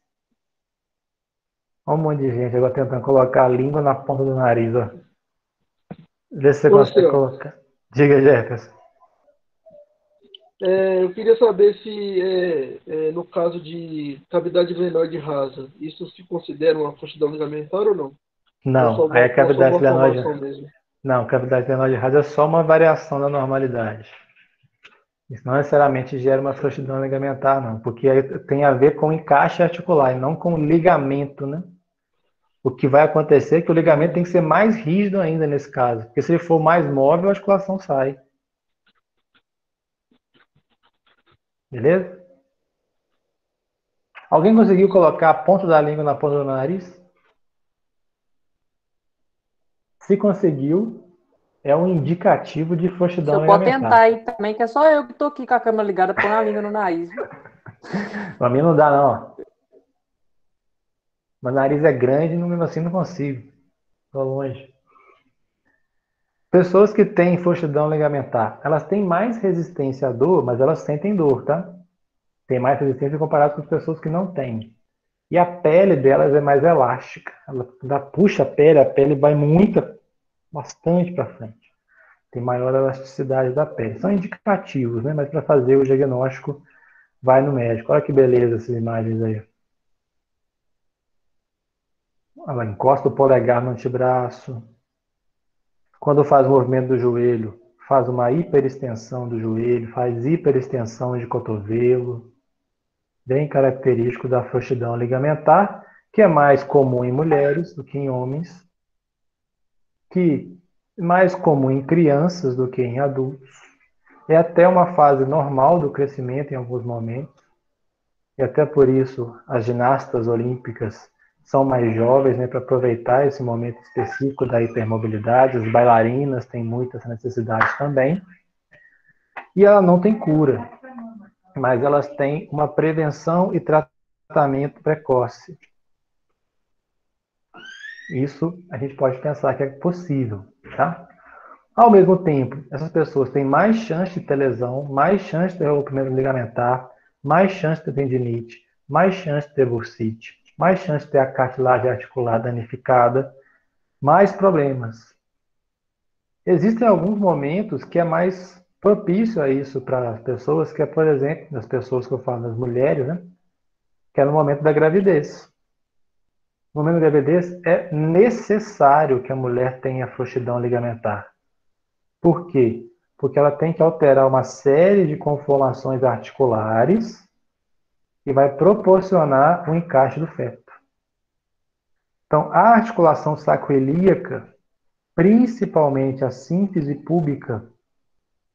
Olha um monte de gente agora tentando colocar a língua na ponta do nariz, ó. Vê se você consegue colocar. Diga, Jefferson. Eu queria saber se, no caso de cavidade glenoide rasa, isso se considera uma frouxidão ligamentar ou não? Não, aí a cavidade glenoide... Não, cavidade glenoide rasa é só uma variação da normalidade. Isso não necessariamente gera uma frouxidão ligamentar, não, porque aí tem a ver com encaixe articular e não com ligamento, né? O que vai acontecer é que o ligamento tem que ser mais rígido ainda nesse caso, porque se ele for mais móvel, a articulação sai. Beleza? Alguém conseguiu colocar a ponta da língua na ponta do nariz? Se conseguiu, é um indicativo de Se frouxidão eu pode ligamentar. tentar aí também, que é só eu que tô aqui com a câmera ligada, pondo a língua no nariz. Pra mim não dá, não. Meu nariz é grande e mesmo assim não consigo. Tô longe. Pessoas que têm frouxidão ligamentar, elas têm mais resistência à dor, mas elas sentem dor, tá? Tem mais resistência comparado com as pessoas que não têm. E a pele delas é mais elástica. Ela puxa a pele vai bastante para frente. Tem maior elasticidade da pele. São indicativos, né? Mas para fazer o diagnóstico, vai no médico. Olha que beleza essas imagens aí. Ela encosta o polegar no antebraço. Quando faz o movimento do joelho, faz uma hiperextensão do joelho, faz hiperextensão de cotovelo. Bem característico da frouxidão ligamentar, que é mais comum em mulheres do que em homens, que é mais comum em crianças do que em adultos. É até uma fase normal do crescimento em alguns momentos, e até por isso as ginastas olímpicas são mais jovens, né, para aproveitar esse momento específico da hipermobilidade. As bailarinas têm muita essa necessidade também. E ela não tem cura, mas elas têm uma prevenção e tratamento precoce. Isso a gente pode pensar que é possível, tá? Ao mesmo tempo, essas pessoas têm mais chance de ter lesão, mais chance de ter rompimento ligamentar, mais chance de ter tendinite, mais chance de ter bursite, mais chance de ter a cartilagem articular danificada, mais problemas. Existem alguns momentos que é mais propício a isso para as pessoas, que é, por exemplo, das pessoas que eu falo, das mulheres, né? Que é no momento da gravidez. No momento da gravidez, é necessário que a mulher tenha frouxidão ligamentar. Por quê? Porque ela tem que alterar uma série de conformações articulares que vai proporcionar o encaixe do feto. Então, a articulação sacroiliaca, principalmente a síntese púbica,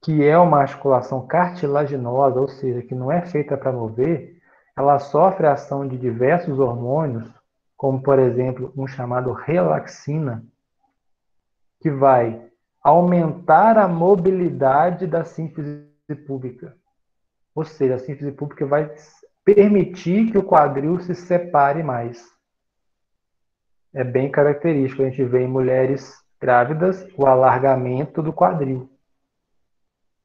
que é uma articulação cartilaginosa, ou seja, que não é feita para mover, ela sofre a ação de diversos hormônios, como, por exemplo, um chamado relaxina, que vai aumentar a mobilidade da síntese púbica. Ou seja, a síntese púbica vai permitir que o quadril se separe mais. É bem característico, a gente vê em mulheres grávidas o alargamento do quadril.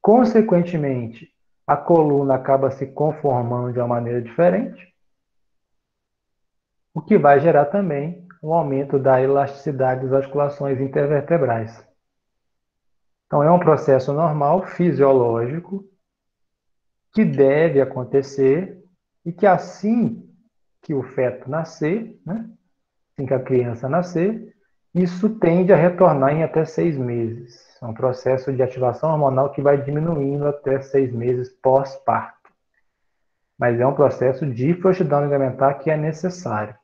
Consequentemente, a coluna acaba se conformando de uma maneira diferente, o que vai gerar também um aumento da elasticidade das articulações intervertebrais. Então, é um processo normal, fisiológico, que deve acontecer e que assim que o feto nascer, né, assim que a criança nascer, isso tende a retornar em até 6 meses. É um processo de ativação hormonal que vai diminuindo até 6 meses pós-parto. Mas é um processo de frouxidão ligamentar que é necessário.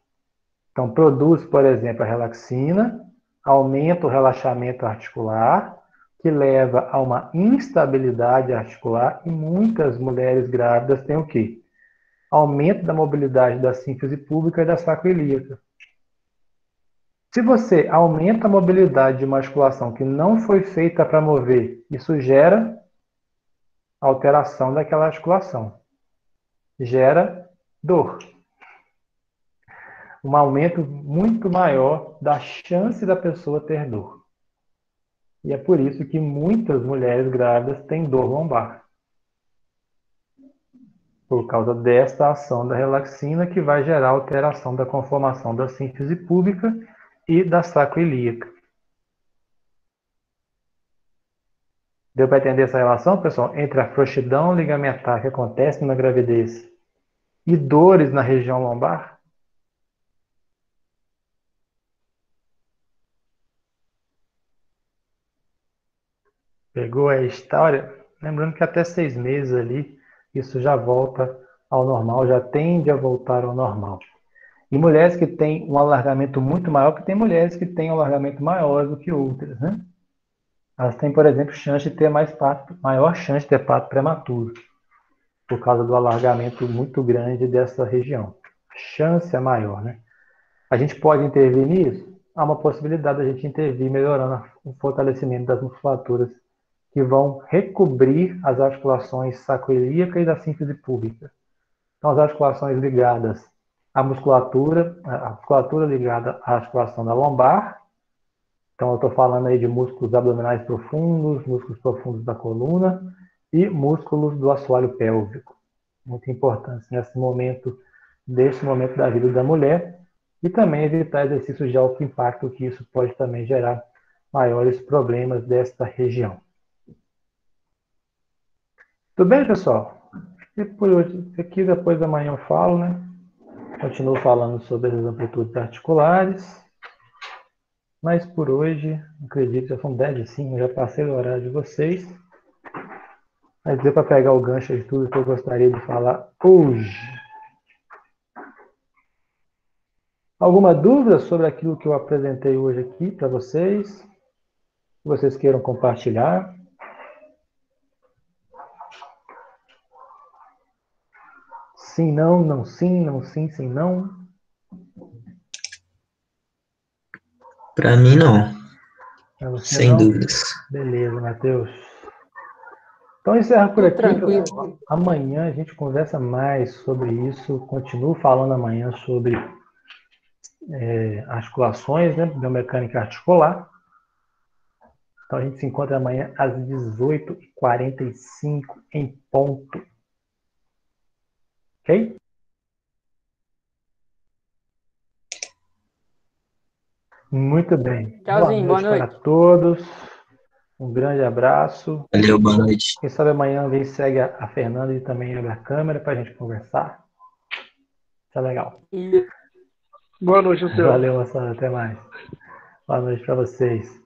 Então, produz, por exemplo, a relaxina, aumenta o relaxamento articular, que leva a uma instabilidade articular, e muitas mulheres grávidas têm o quê? Aumento da mobilidade da síntese púbica e da sacroiliaca. Se você aumenta a mobilidade de uma articulação que não foi feita para mover, isso gera alteração daquela articulação. Gera dor. Um aumento muito maior da chance da pessoa ter dor. E é por isso que muitas mulheres grávidas têm dor lombar. Por causa desta ação da relaxina, que vai gerar alteração da conformação da síntese púbica e da sacroiliaca. Deu para entender essa relação, pessoal, entre a frouxidão ligamentar que acontece na gravidez e dores na região lombar? Pegou a história? Lembrando que até 6 meses ali, isso já volta ao normal, já tende a voltar ao normal. E mulheres que têm um alargamento muito maior, que tem mulheres que têm um alargamento maior do que outras, né? Elas têm, por exemplo, chance de ter maior chance de ter parto prematuro, por causa do alargamento muito grande dessa região. A chance é maior, né? A gente pode intervir nisso? Há uma possibilidade da gente intervir melhorando o fortalecimento das musculaturas que vão recobrir as articulações sacroiliaca e da síntese púbica. Então, as articulações ligadas à musculatura, a musculatura ligada à articulação da lombar. Então, eu estou falando aí de músculos abdominais profundos, músculos profundos da coluna e músculos do assoalho pélvico. Muito importante nesse momento da vida da mulher. E também evitar exercícios de alto impacto, que isso pode também gerar maiores problemas desta região. Tudo bem, pessoal? E por hoje, aqui depois da manhã eu falo, né? Continuo falando sobre as amplitudes articulares. Mas por hoje, acredito que já são 10h05, já passei do horário de vocês. Mas deu para pegar o gancho de tudo que eu gostaria de falar hoje. Alguma dúvida sobre aquilo que eu apresentei hoje aqui para vocês? Que vocês queiram compartilhar? Sim, não, não, sim, não, sim, sim, não. Para mim, não. Para você Sem não? dúvidas. Beleza, Matheus. Então, encerra por Tudo aqui, tranquilo. pessoal. Amanhã a gente conversa mais sobre isso. Continuo falando amanhã sobre articulações, né? Biomecânica articular. Então, a gente se encontra amanhã às 18h45 em ponto. Ok? Muito bem. Boa Tchauzinho, boa noite para noite. todos. Um grande abraço. Valeu, boa noite. Quem sabe amanhã vem segue a Fernanda e também abre a câmera para a gente conversar. Tá legal. E Boa noite, Luciano. Valeu, moçada. Até mais. Boa noite para vocês.